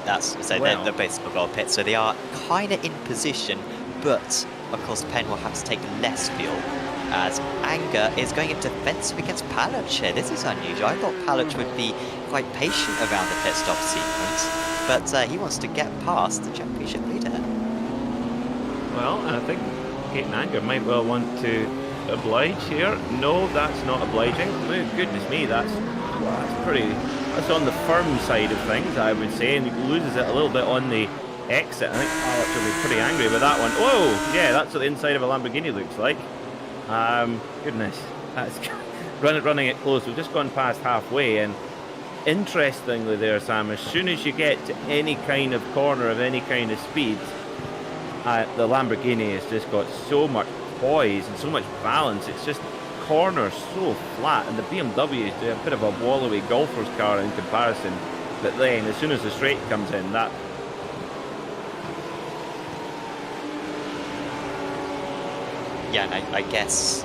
They're both still got a pit. So they are kind of in position, but of course, Penn will have to take less fuel, as Anger is going in defensive against Paluch here. This is unusual. I thought Paluch would be quite patient around the pit stop sequence, but he wants to get past the championship leader. Well, I think Kate Anger might well want to oblige here. No, that's not obliging. Oh, goodness me, that's on the firm side of things, I would say, and he loses it a little bit on the exit. I think Paluch will be pretty angry with that one. Whoa, yeah, that's what the inside of a Lamborghini looks like. Goodness, that's running it close. We've just gone past halfway, and interestingly there, Sam, as soon as you get to any kind of corner of any kind of speed, the Lamborghini has just got so much poise and so much balance. It's just corners so flat, and the BMW is a bit of a wallowy golfer's car in comparison. But then, as soon as the straight comes in, that yeah, and I guess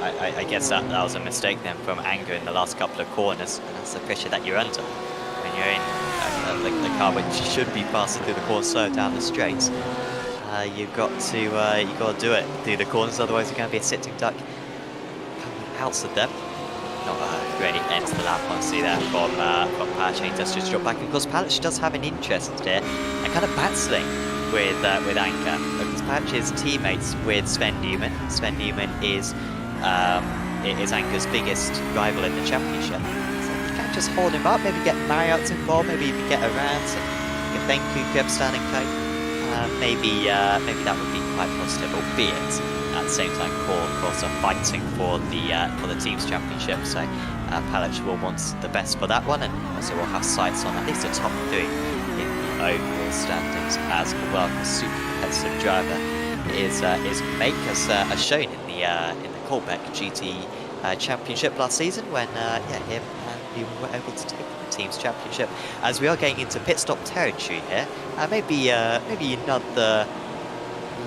I guess that was a mistake then from Anger in the last couple of corners, and that's the pressure that you're under when you're in the car, which should be faster through the corners, slow down the straights. You've got to do it through the corners, otherwise you're going to be a sitting duck coming out of them. Not a great end to the lap, honestly, there from Patch. He does just drop back, and of course Patch does have an interest here, and kind of battling with Anchor, because Patch is teammates with Sven Newman. Sven Newman is Anchor's biggest rival in the championship. So you can just hold him up, maybe get Marriott's involved, maybe even get around some Benku, Krebstan and Co. Maybe that would be quite positive, albeit at the same time, Core, of course, are fighting for the team's championship. So Palic will want the best for that one, and also will have sights on at least the top 3 in the overall standings as well. A super competitive driver is Make, as shown in the Colbeck GT Championship last season, when him and you were able to take the team's championship. As we are getting into pit stop territory here, maybe another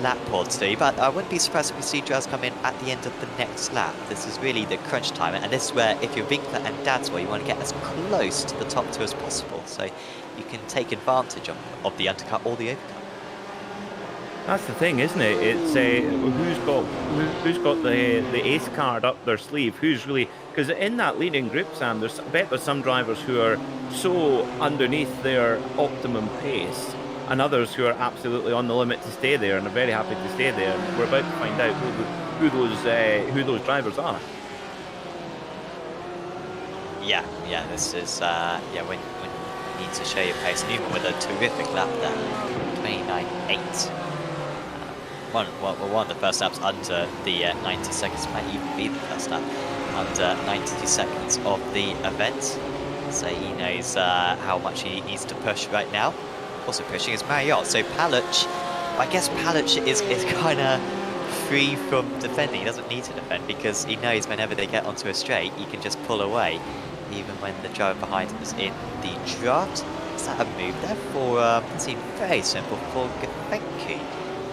lap or 2, but I wouldn't be surprised if we see drivers come in at the end of the next lap. This is really the crunch time, and this is where, if you're Winkler and Dadswell, you want to get as close to the top 2 as possible, so you can take advantage of the undercut or the overcut. That's the thing, isn't it? It's who's got the ace card up their sleeve. Who's really, because in that leading group, Sam, I bet there's some drivers who are so underneath their optimum pace, and others who are absolutely on the limit to stay there and are very happy to stay there. We're about to find out who those drivers are. Yeah, this is when you need to show your pace. Newman with a terrific lap there, 29.8. One of the first laps under the 90 seconds, might even be the first lap under 90 seconds of the event. So he knows how much he needs to push right now. Also pushing is Marriott. So Palic, I guess Palic is kind of free from defending. He doesn't need to defend, because he knows whenever they get onto a straight, he can just pull away, even when the driver behind him is in the draft. Is that a move there for, it seemed very simple for Gefenki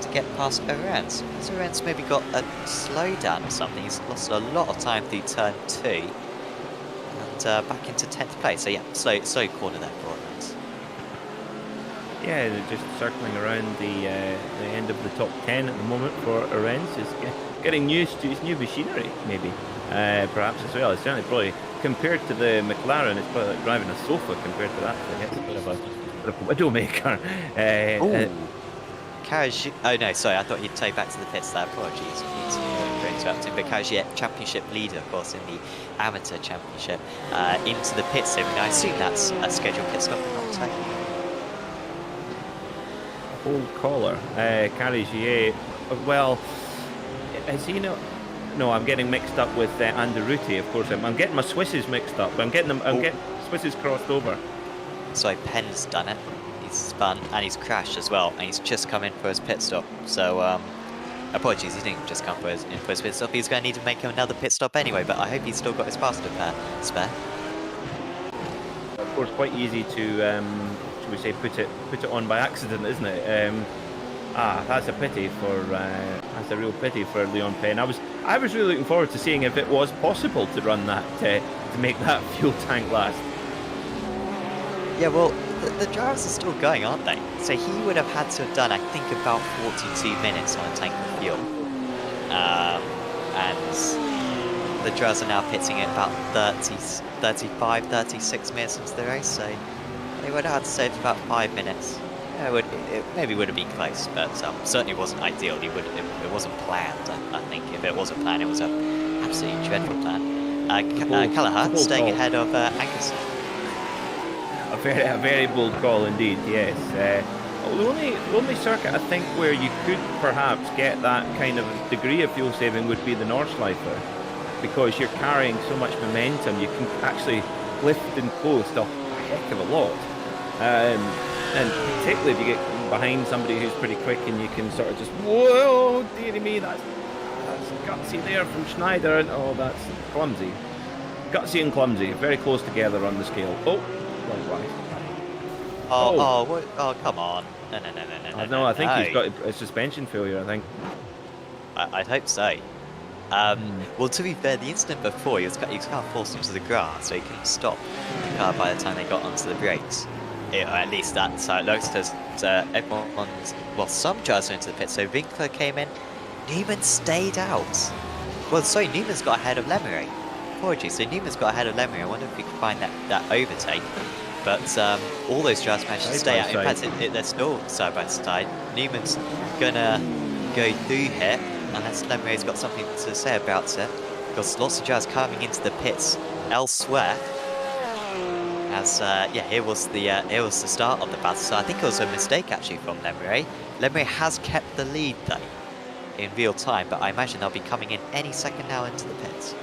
to get past Arens. So Arens maybe got a slowdown or something. He's lost a lot of time through turn 2. And back into 10th place. So yeah, slow corner there for Arens. Yeah, they're just circling around the end of the top 10 at the moment for Arens. Is getting used to his new machinery, maybe, perhaps as well. It's certainly probably, compared to the McLaren, it's probably like driving a sofa compared to that thing. It's a bit of a widowmaker. Carriage, oh no, sorry, I thought you'd take back to the pits there. Apologies for interrupting. But Carriage, championship leader, of course, in the amateur championship, into the pits here. I assume that's a scheduled pit stop, not technically. Old caller, Carrigier. Well, is he not? No, I'm getting mixed up with Anderuti. Of course, I'm getting my Swisses mixed up. I'm getting Swisses crossed over. So Penn's done it. He's spun and he's crashed as well, and he's just come in for his pit stop. So apologies, he didn't just come for his pit stop. He's going to need to make another pit stop anyway. But I hope he's still got his faster spare. Of course, quite easy to. We say put it on by accident, isn't it? That's a pity for that's a real pity for Leon Penn. I was really looking forward to seeing if it was possible to run that to make that fuel tank last. Yeah, well, the drivers are still going, aren't they? So he would have had to have done, I think, about 42 minutes on a tank of fuel, and the drivers are now pitting at about 35, 36 minutes into the race. So they would have had to save about 5 minutes. It maybe would have been close, but certainly wasn't ideal. It wasn't planned. I think if it wasn't planned, it was an absolutely dreadful plan. Callaghan staying ahead of Angus. A very bold call indeed. Yes. The only circuit I think where you could perhaps get that kind of degree of fuel saving would be the Nordschleife, because you're carrying so much momentum. You can actually lift and coast a heck of a lot. And particularly if you get behind somebody who's pretty quick, and you can sort of just, whoa, dearie me, that's gutsy there from Schneider, and oh, that's clumsy. Gutsy and clumsy, very close together on the scale. Oh, wrong way. Oh, come on. No. I think he's got a suspension failure, I think. I'd hope so. Well, to be fair, the incident before, he was kind of forced into the grass, so he couldn't stop the car by the time they got onto the brakes. Or at least that's how it looks, because everyone's, well, some drivers went into the pit, so Winkler came in, Newman stayed out. Well, sorry, Newman's got ahead of Lemery. Apologies, so Newman's got ahead of Lemery. I wonder if we can find that overtake. But all those drivers managed to stay out. In fact, they're still side by side. Newman's gonna go through here, unless Lemery's got something to say about it. Because lots of drivers coming into the pits elsewhere. As yeah, here was the start of the battle. So I think it was a mistake actually from Lemery. Lemery has kept the lead though in real time, but I imagine they'll be coming in any second now into the pits.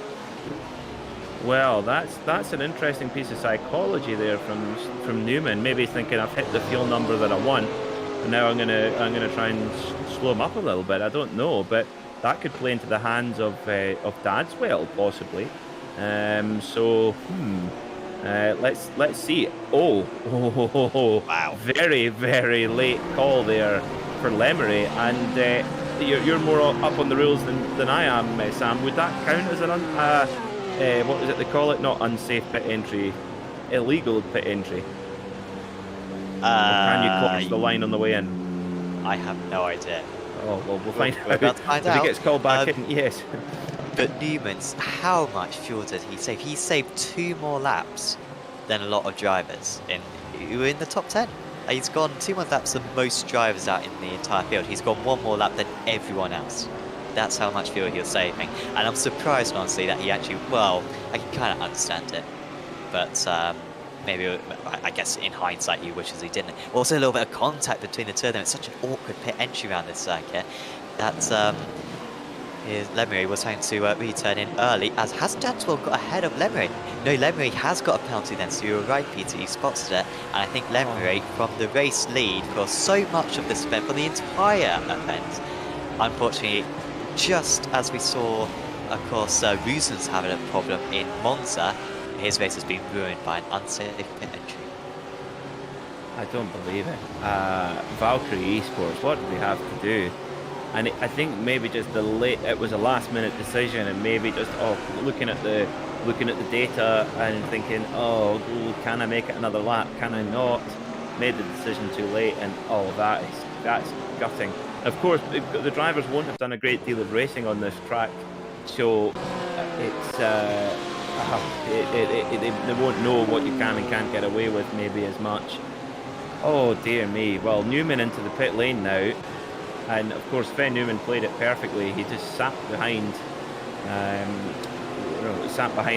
Well, that's an interesting piece of psychology there from Newman. Maybe thinking I've hit the fuel number that I want, and now I'm gonna try and slow him up a little bit. I don't know, but that could play into the hands of Dadswell possibly. Let's see. Oh, wow! Very very late call there for Lemery, and you're more up on the rules than I am, Sam. Would that count as an what is it they call it? Not unsafe pit entry, illegal pit entry. Or can you cross the line on the way in? I have no idea. Oh well, we'll find We're out. about to find if out. he gets called back in, yes. But Newman's, how much fuel did he save? He saved 2 more laps than a lot of drivers who were in the top 10. He's gone 2 more laps than most drivers out in the entire field. He's gone 1 more lap than everyone else. That's how much fuel he was saving. And I'm surprised, honestly, that he actually, well, I can kind of understand it. But maybe, I guess in hindsight, he wishes he didn't. Also, a little bit of contact between the two of them. It's such an awkward pit entry around this circuit. That's Lemery was having to return in early, as has Dadswell got ahead of Lemery. No, Lemery has got a penalty then, so you're right, Peter, you spotted it. And I think Lemery, from the race lead for so much of this event, for the entire event, unfortunately, just as we saw, of course, Rusen's having a problem in Monza, his race has been ruined by an unsafe pit entry. I don't believe it. Valkyrie Esports, what do we have to do? And I think maybe just it was a last-minute decision, and maybe just looking at the data and thinking, can I make it another lap? Can I not? Made the decision too late, and that's gutting. Of course, the drivers won't have done a great deal of racing on this track, so it's they won't know what you can and can't get away with maybe as much. Oh dear me. Well, Newman into the pit lane now. And of course, Sven Newman played it perfectly. He just sat behind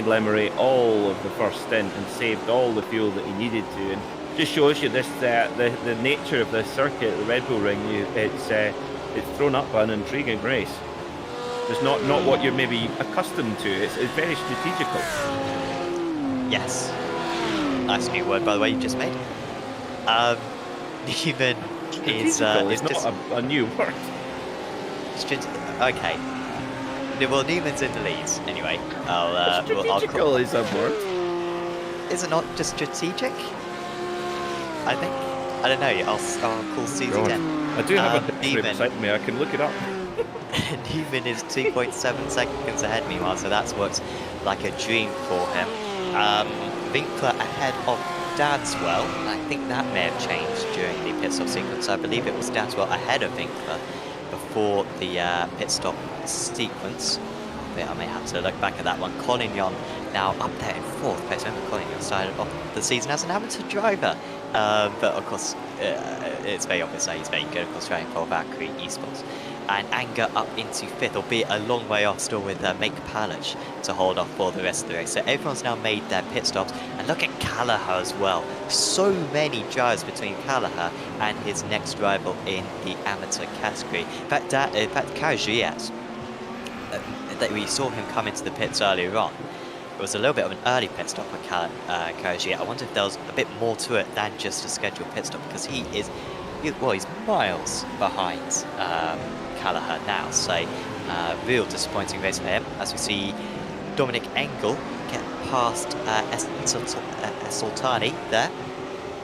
Lemery all of the first stint and saved all the fuel that he needed to. And just shows you this the nature of this circuit, the Red Bull Ring. It's thrown up an intriguing race. It's not what you're maybe accustomed to. It's very strategical. Yes. Nice new word, by the way, you just made. Newman is not a new word. Okay. Well, Newman's in the lead anyway. Strategical is a word. Is it not just strategic? I think. I don't know. I'll call Susie again. I do have a dictionary beside me. I can look it up. Newman is 2.7 seconds ahead meanwhile, so that's worked like a dream for him. Winkler ahead of Dadswell, and I think that may have changed during the pit stop sequence. I believe it was Dadswell ahead of Winkler before the pit stop sequence. I may have to look back at that one. Collignon now up there in 4th place. Remember, Collignon started off the season as an amateur driver. But of course, it's very obvious that he's very good, of course, driving for Valkyrie Esports. And Anger up into 5th, albeit a long way off still with Make Palach to hold off for the rest of the race. So everyone's now made their pit stops. And look at Callagher as well. So many drives between Callagher and his next rival in the amateur category. In fact, Karagias, that we saw him come into the pits earlier on. It was a little bit of an early pit stop for Karagias. I wonder if there was a bit more to it than just a scheduled pit stop, because he's miles behind Callagher now, so real disappointing race for him, as we see Dominic Engel get past Sultani there,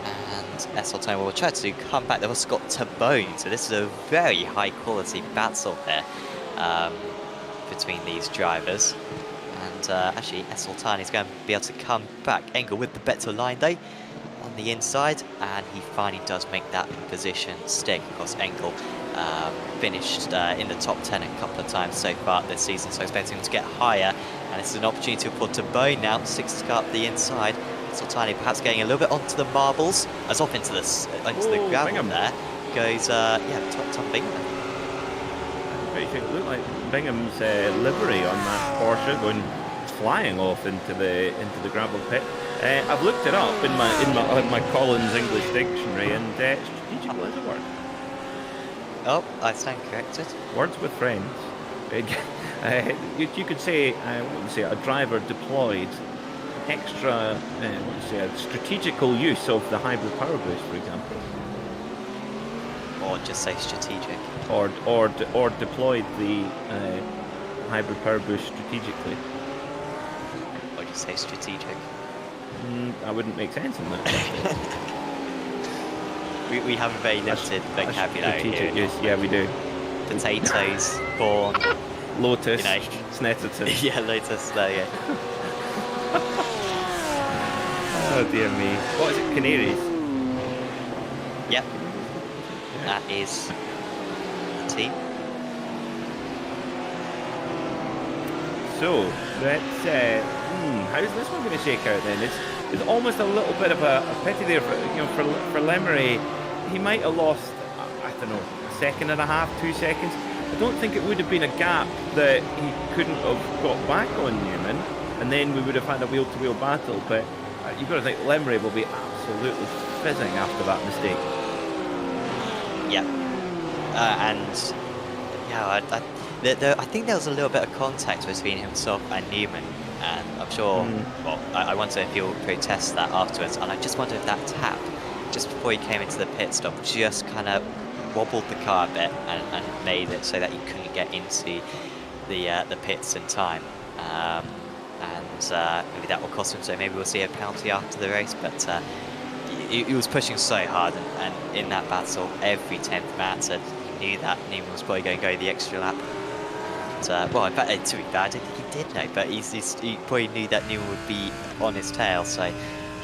and Sultani will try to come back. They've also got Tabone, so this is a very high quality battle here between these drivers. And actually, Sultan is going to be able to come back. Engel with the better line though on the inside, and he finally does make that position stick. Of course, Engel finished in the top 10 a couple of times so far this season, so expecting him to get higher. And it's an opportunity for Tabone now, 6 car up the inside. Sultani perhaps getting a little bit onto the marbles, as off into the gravel Bingham. there goes. Tom Bingham. It looked like Bingham's livery on that Porsche going flying off into the gravel pit. I've looked it up in my Collins English dictionary, and strategical is a word. Oh, I stand corrected. Words with friends. You could say, what would you say, a driver deployed extra, what would you say, a strategical use of the hybrid power boost, for example. Or just say strategic. Or deployed the hybrid power boost strategically. Or just say strategic. That wouldn't make sense in that. we have a very limited vocabulary here. Use. Yeah, we do. Potatoes, corn, Lotus, you know. Snetterton. Yeah, Lotus, there you go. Oh dear me. What is it? Canaries? Yep. That is the team. So let's. How's this one going to shake out then? It's almost a little bit of a pity there for Lemery. He might have lost, I don't know, a second and a half, 2 seconds. I don't think it would have been a gap that he couldn't have got back on Newman, and then we would have had a wheel-to-wheel battle. But you've got to think Lemery will be absolutely fizzing after that mistake. Yeah. I think there was a little bit of contact between himself and Newman, and I'm sure, well, I wonder if he'll protest that afterwards, and I just wonder if that tap, just before he came into the pit stop, just kind of wobbled the car a bit and made it so that he couldn't get into the pits in time. Maybe that will cost him, so maybe we'll see a penalty after the race, but he was pushing so hard, and in that battle, every 10th mattered. He knew that Newman was probably going to go the extra lap. And, well, in fact, to be fair, I don't think he did know, but he probably knew that Newman would be on his tail, so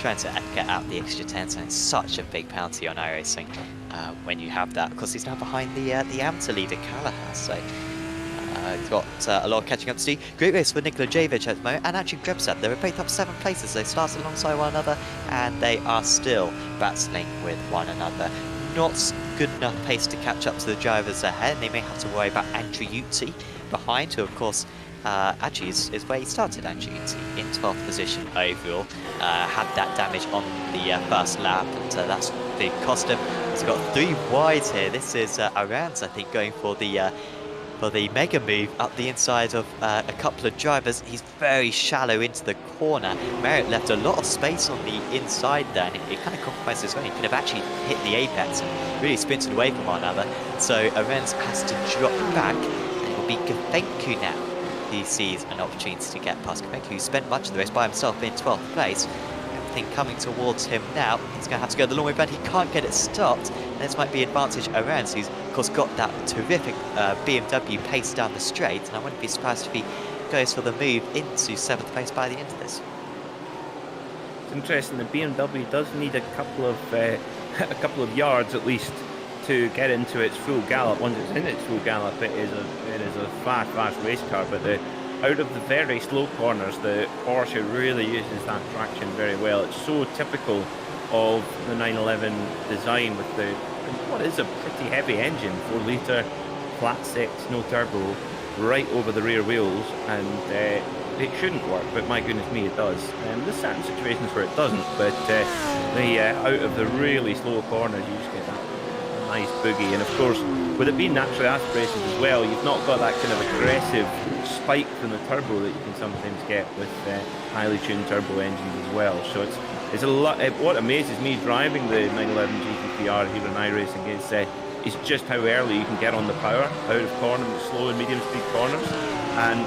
trying to get out the extra 10, so it's such a big penalty on iRacing when you have that. Of course, he's now behind the amateur leader, Callagher, so he's got a lot of catching up to do. Great race for Nikola Jovic at the moment, and actually Grebsat. They were both up 7 places. They started alongside one another, and they are still battling with one another. Not good enough pace to catch up to the drivers ahead. They may have to worry about Andrew Yutzi behind, who of course actually is where he started. Andrew Yutzi in 12th position overall. Had that damage on the first lap, and that's big cost him. He's got 3 wides here. This is Arans, I think, going for the mega move up the inside of a couple of drivers. He's very shallow into the corner. Merritt left a lot of space on the inside there, and it kind of compromised his way. He could have actually hit the apex and really sprinted away from one another. So Arens has to drop back, and it will be Gafenku now. He sees an opportunity to get past Gafenku, who spent much of the race by himself in 12th place. Everything coming towards him now. He's going to have to go the long way back. He can't get it stopped. And this might be advantage Arens, who's of course got that terrific BMW pace down the straight, and I wouldn't be surprised if he goes for the move into 7th place by the end of this. It's interesting. The BMW does need a couple of yards at least to get into its full gallop. Once it's in its full gallop, it is a fast race car. But out of the very slow corners, the Porsche really uses that traction very well. It's so typical of the 911 design, with what is a pretty heavy engine, 4-litre, flat 6, no turbo, right over the rear wheels, and it shouldn't work, but my goodness me, it does. There's certain situations where it doesn't, but out of the really slow corners, you just get that nice boogie. And of course, with it being naturally aspirated as well, you've not got that kind of aggressive spike from the turbo that you can sometimes get with highly tuned turbo engines as well. So it's a lot. What amazes me driving the 911 GT3R here in iRacing is just how early you can get on the power out of corners, slow and medium speed corners, and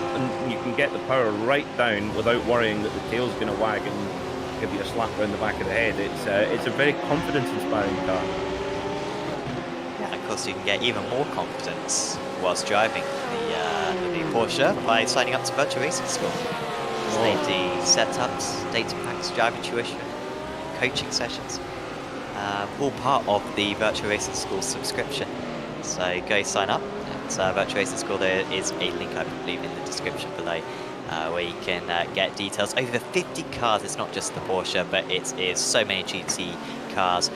you can get the power right down without worrying that the tail's going to wag and give you a slap around the back of the head. It's a very confidence-inspiring car. Yeah, of course you can get even more confidence whilst driving the Porsche by signing up to Virtual Racing School. So they do setups, data packs, driving tuition, coaching sessions, all part of the Virtual Racing School subscription. So go sign up at Virtual Racing School. There is a link, I believe, in the description below, where you can get details. Over 50 cars. It's not just the Porsche, but it is so many GT cars,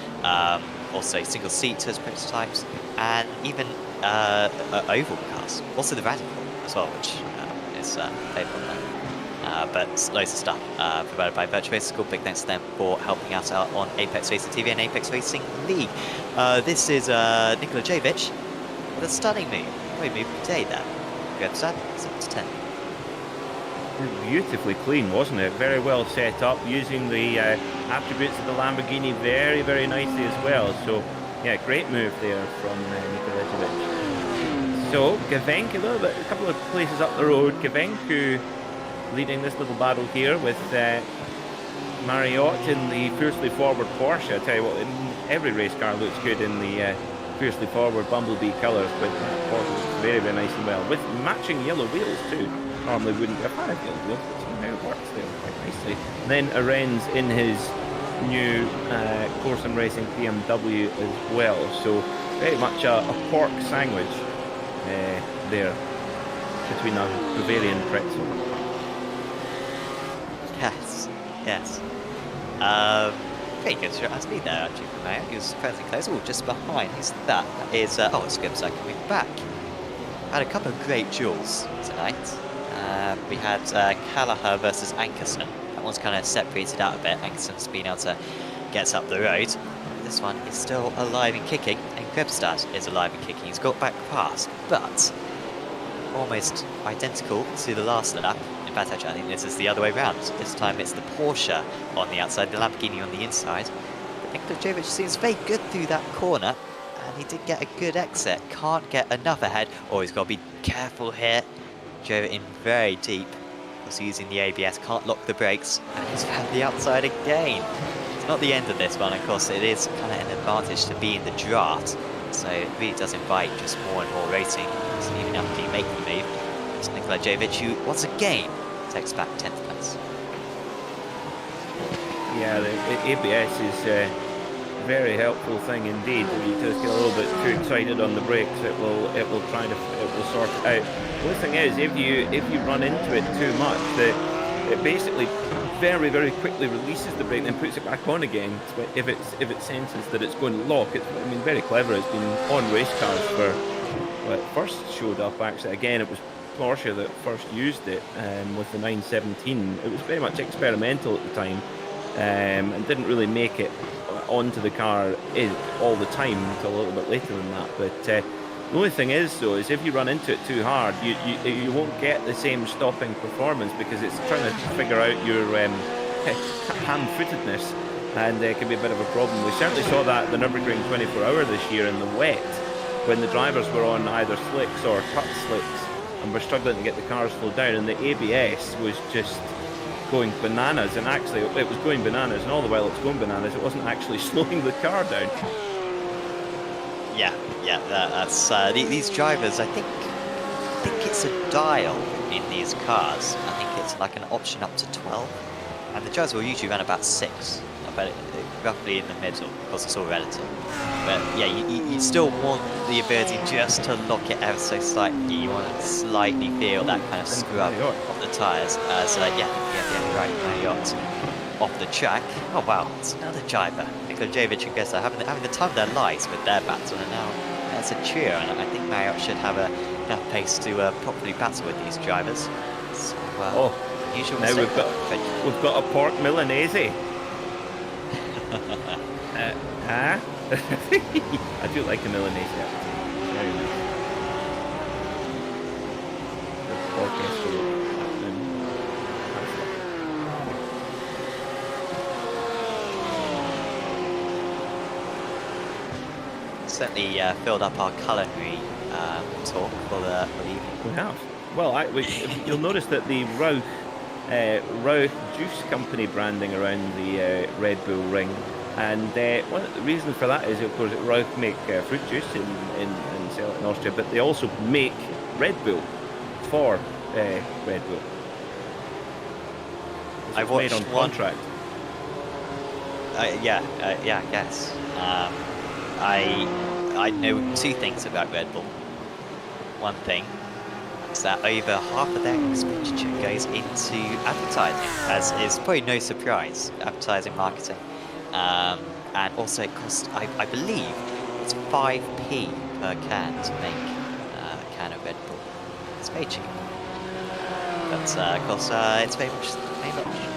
also single-seaters, prototypes, and even oval cars. Also the Radical as well, which is favourite. But loads of stuff provided by Virtual Racing School. Big thanks to them for helping us out on Apex Racing TV and Apex Racing League. This is Nikola Jovic with a stunning move. Great move today there. Good start, 7-10. Beautifully clean, wasn't it? Very well set up, using the attributes of the Lamborghini very, very nicely as well. So, yeah, great move there from Nikola Jovic. So, Gavenk a couple of places up the road. Gavenk leading this little battle here with Marriott in the fiercely forward Porsche. I tell you what, every race car looks good in the fiercely forward Bumblebee colours, but Porsche looks very, very nice and well, with matching yellow wheels too. Normally wouldn't have had yellow wheels, but somehow it works there quite nicely. And then Arends in his new Course and Racing BMW as well, so very much a pork sandwich there between a Bavarian pretzel. Yes, yes. Pretty good as lead there, actually, from Mayo. He was fairly close. Oh, just behind. Who's that? That is, oh, it's good, so coming back. Had a couple of great duels tonight. We had Callagher versus Ankerson. That one's kind of separated out a bit. Ankerson's been able to get up the road. This one is still alive and kicking, and Krebstad is alive and kicking. He's got back fast, but almost identical to the last lap. In fact, actually, I think this is the other way around. This time it's the Porsche on the outside, the Lamborghini on the inside. But Nikola Jovic seems very good through that corner, and he did get a good exit. Can't get enough ahead, or he's got to be careful here. Jovic in very deep. Also using the ABS, can't lock the brakes, and he's found the outside again. It's not the end of this one, of course. It is kind of an advantage to be in the draft, so it really does invite just more and more racing. Doesn't even have to make the move. It's Nikola Jovic, who once again takes back 10th place. Yeah, the ABS is a very helpful thing indeed. If you just get a little bit too excited on the brakes, it will sort it out. The only thing is, if you run into it too much, it basically very, very quickly releases the brake and puts it back on again. If it senses that it's going to lock, I mean, very clever. It's been on race cars for, well, it first showed up actually. Again, it was Porsche that first used it with the 917. It was very much experimental at the time, and didn't really make it onto the car all the time until a little bit later than that. But the only thing is, though, is if you run into it too hard, you won't get the same stopping performance, because it's trying to figure out your ham-footedness, and it can be a bit of a problem. We certainly saw that at the Nürburgring 24-hour this year in the wet, when the drivers were on either slicks or cut slicks and were struggling to get the cars slowed down, and the ABS was just going bananas. And actually it was going bananas, and all the while it was going bananas, it wasn't actually slowing the car down. Yeah, that's these drivers. I think it's a dial in these cars. I think it's like an option up to 12, and the drivers will usually run about 6, about roughly in the middle. Of course, it's all relative. But yeah, you still want the ability just to lock it ever so slightly. You want to slightly feel that kind of scrub of the tyres. So that, yeah, right, Marriott off the track. Oh wow, it's another driver. Nikola Jovic and Gessa having the time of their lives with their battle, and now that's a trio. And I think Marriott should have enough pace to properly battle with these drivers. So, usual now we've got a pork Milanese. Huh? I do like a Milanese. Very nice. The pork escalope. Certainly filled up our culinary talk for the evening. We have. Well, you'll notice that the Rauch Juice Company branding around the Red Bull ring, and one of the reason for that is, of course, Rauch make fruit juice and sell it in Austria, but they also make Red Bull for Red Bull. I It's made watched on one. contract. Yeah, I guess. I know two things about Red Bull. One thing is that over half of their expenditure goes into advertising, as is probably no surprise, advertising, marketing. And also it costs, I believe, it's 5p per can to make a can of Red Bull. It's very cheap. But of course, it's very much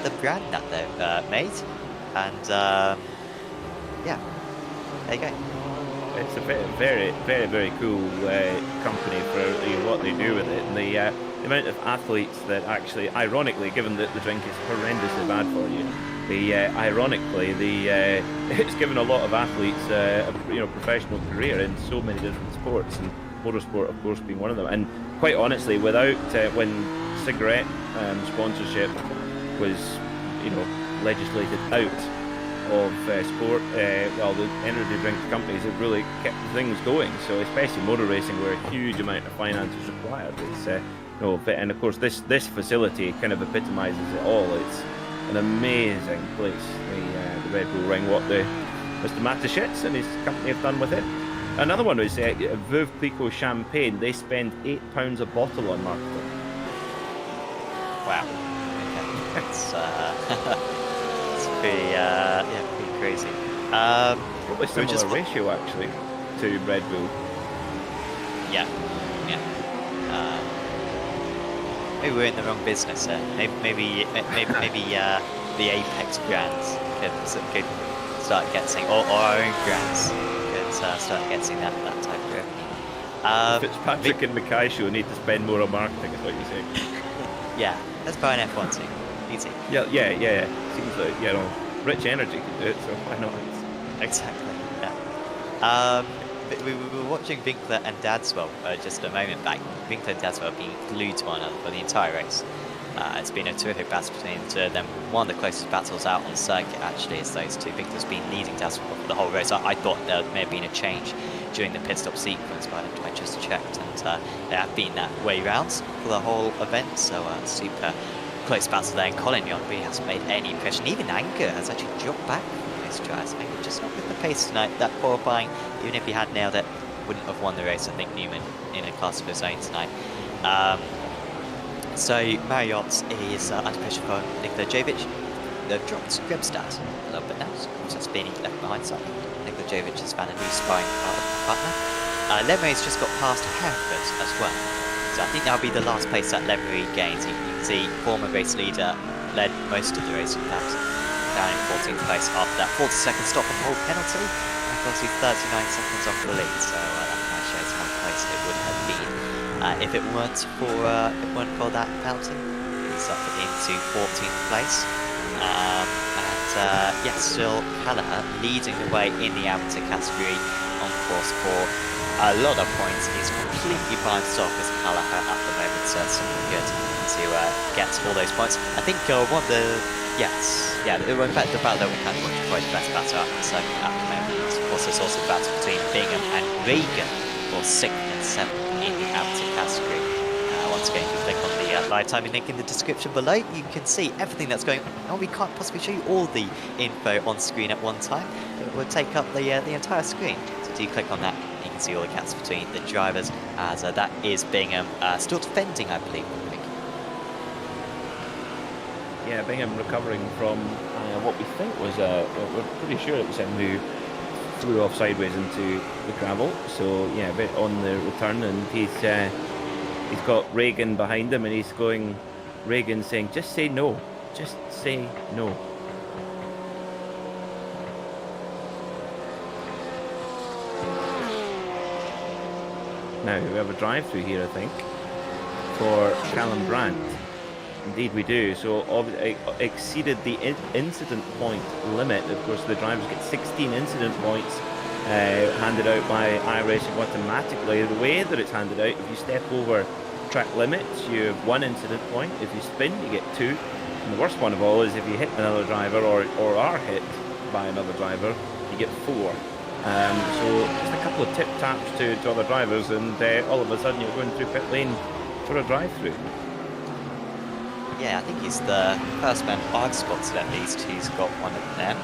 the brand that they've made. And yeah, there you go. It's a very cool company for what they do with it, and the amount of athletes that actually, ironically, given that the drink is horrendously bad for you, it's given a lot of athletes a professional career in so many different sports, and motorsport, of course, being one of them. And quite honestly, without when cigarette sponsorship was legislated out of sport, the energy drink companies have really kept things going. So especially motor racing, where a huge amount of finance is required, it's and of course this facility kind of epitomizes it all. It's an amazing place, the Red Bull Ring, what Mr. Mateschitz and his company have done with it. Another one was Veuve Clicquot Champagne. They spend £8 a bottle on marketing. Wow. Okay. It's pretty crazy. Probably similar ratio actually to Red Bull. Yeah. Maybe we're in the wrong business here. Maybe the Apex brands could start getting, or our own brands could start getting that type of revenue. Fitzpatrick and Mackay show need to spend more on marketing, is what you're saying. Yeah, let's buy an F1 team. Easy. Yeah. Seems like Rich Energy can do it, so why not? Exactly. Yeah. We were watching Winkler and Dadswell just a moment back. Winkler and Dadswell being glued to one another for the entire race. It's been a terrific battle between the two of them. One of the closest battles out on circuit actually is those two. Winkler's been leading Dadswell for the whole race. I thought there may have been a change during the pit stop sequence, but I just checked, and they have been that way round for the whole event. So super close battle there. And Colin Young really hasn't made any impression. Even Anger has actually dropped back from this tries. Anger just not with the pace tonight. That qualifying, even if he had nailed it, wouldn't have won the race. I think Newman in a class of his own tonight. So Marriott is under pressure for Nikola Jovic. They've dropped Grebstad a little bit now, so it's being left behind. So Nikola Jovic has found a new sparring partner. Lemery's just got past Hereford as well. So I think that'll be the last place that Lemery gains. You can see former race leader led most of the race, in fact, down in 14th place after that 40-second stop and hold penalty. And of course, he's 39 seconds off the lead, so that kind of shows how close it would have been. If it weren't for that penalty, he's up into 14th place. Still Callagher leading the way in the amateur category on course for a lot of points. He's completely by himself as Callagher at the moment, so it's something good to get all those points. I think one of the in fact the battle that we had watched quite the best battle at the circuit at the moment. Of course, there's also a battle between Bingham and Regan for 6th and 7th in the amateur category. Once again, if you click on the live timing link in the description below, you can see everything that's going on. We can't possibly show you all the info on screen at one time. It will take up the entire screen. So do click on that. You can see all the gaps between the drivers, as that is Bingham still defending, I believe. Yeah, Bingham recovering from what we think was we're pretty sure it was him who flew off sideways into the gravel. So yeah, a bit on the return, and he's got Regan behind him, and he's going. Regan saying, "Just say no, just say no." Now we have a drive-through here, I think, for Callum Brandt. Indeed we do. So exceeded the incident point limit. Of course, the drivers get 16 incident points handed out by iRacing automatically. The way that it's handed out, if you step over track limits, you have 1 incident point. If you spin, you get 2. And the worst one of all is if you hit another driver or are hit by another driver, you get 4. So just a couple of tip taps to other drivers, and all of a sudden you're going through pit lane for a drive-through. Yeah, I think he's the first man I've spotted at least who's got one of them.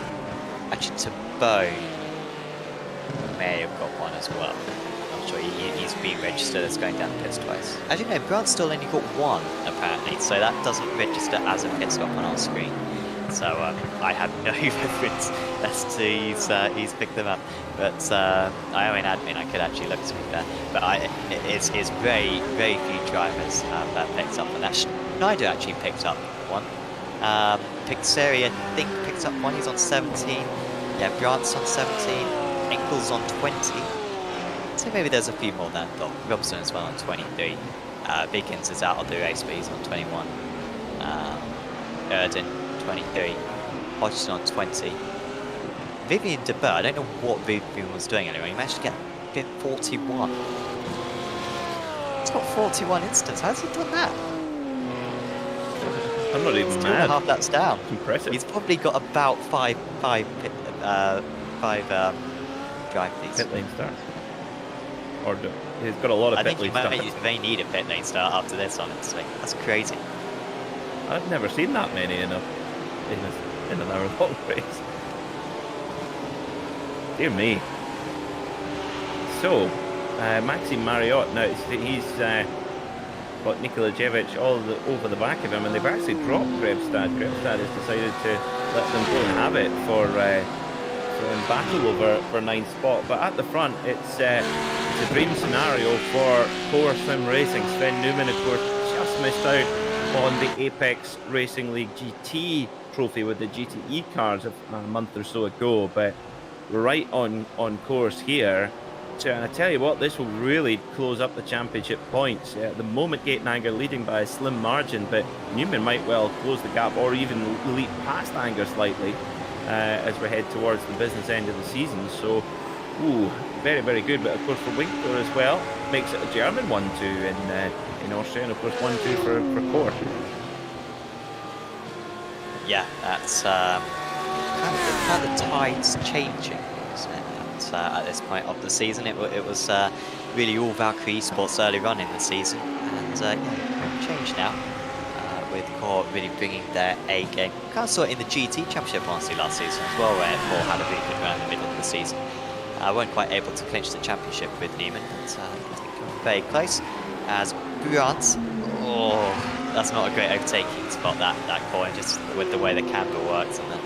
Actually, Tabo may have got one as well. I'm not sure. He's been registered as going down the pits twice. As you know, Grant's still only got one, apparently, so that doesn't register as a pit stop on our screen. So I have no reference as to he's picked them up. But I am in admin, I could actually look to be there. But it's very, very few drivers that picked up on that. Schneider actually picked up one. Pixeri, I think, picked up one. He's on 17. Yeah, Grant's on 17. Enkel's on 20. So maybe there's a few more than that. Robson as well on 23. Biggins is out of the race, but he's on 21. Erden, 23. Hodgson on 20. Vivian de Boer, I don't know what Vivian was doing anyway. He managed to get 41. He's got 41 instants. How's he done that? I'm not even mad. mad. Half that's down. It's impressive. He's probably got about five drive these. Pit lane start. Or he's got a lot of pit lane start. I think you may need a pit lane start after this, honestly. That's crazy. I've never seen that many in an hour-long race. Dear me. So, Maxime Marriott, now he's got Nikolajevic all over the back of him, and they've actually dropped Grebstad. Grebstad has decided to let them go and have it for in battle over 9th spot. But at the front, it's a dream scenario for Core Sim Racing. Sven Newman, of course, just missed out on the Apex Racing League GT trophy with the GTE cars a month or so ago, but right on course here. And I tell you what, this will really close up the championship points. At the moment, Gate Anger leading by a slim margin, but Newman might well close the gap or even leap past Anger slightly as we head towards the business end of the season. So, very, very good. But of course, for Winkler as well, makes it a German 1-2 in Austria, and of course 1-2 for Core. Yeah, that's kind of the tides changing. At this point of the season, it was really all Valkyrie Esports early on in the season, and yeah, changed now with Core really bringing their A game. Kind of saw it in the GT Championship honestly last season as well, where Core had a really good run in the middle of the season. Weren't quite able to clinch the championship with Neiman, but very close. As Grant, that's not a great overtaking spot that corner, just with the way the camber works and the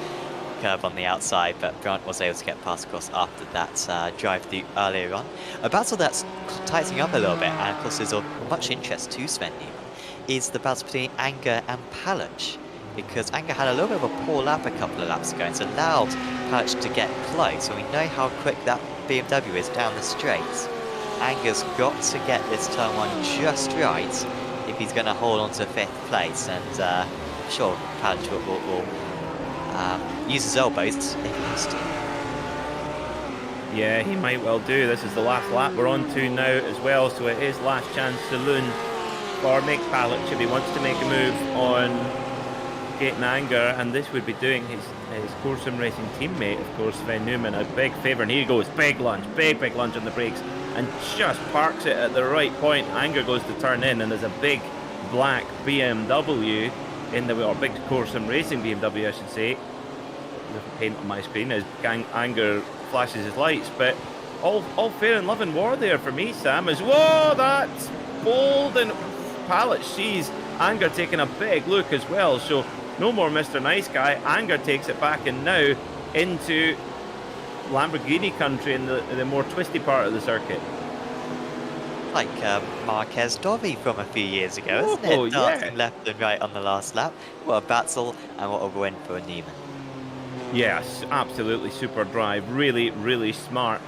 curve on the outside, but Grant was able to get past across after that drive through earlier on. A battle that's tightening up a little bit, and of course is of much interest to Sven Neiman, is the battle between Anger and Palach, because Anger had a little bit of a poor lap a couple of laps ago, and it's allowed Palach to get close, and we know how quick that BMW is down the straights. Anger's got to get this turn one just right if he's going to hold on to 5th place, and sure, Palach will use his elbows if he has to. Yeah, he might well do. This is the last lap we're on to now as well, so it is last chance saloon for Mick Palach if he wants to make a move on Gate Anger, and this would be doing his Core Sim Racing teammate, of course, Sven Newman, a big favour, and here he goes, big lunge on the brakes, and just parks it at the right point. Anger goes to turn in, and there's a big black BMW in the way, or big Core Sim Racing BMW, I should say. The paint on my screen as Anger flashes his lights, but all fair and love and war there for me, Sam. As whoa, that's bold, and Palach sees Anger taking a big look as well. So no more Mr. Nice Guy. Anger takes it back, and now into Lamborghini country in the more twisty part of the circuit. Like Marquez Dobby from a few years ago, isn't it? Dancing left and right on the last lap. What a battle, and what a win for Neiman. Yes, absolutely super drive. Really, really smart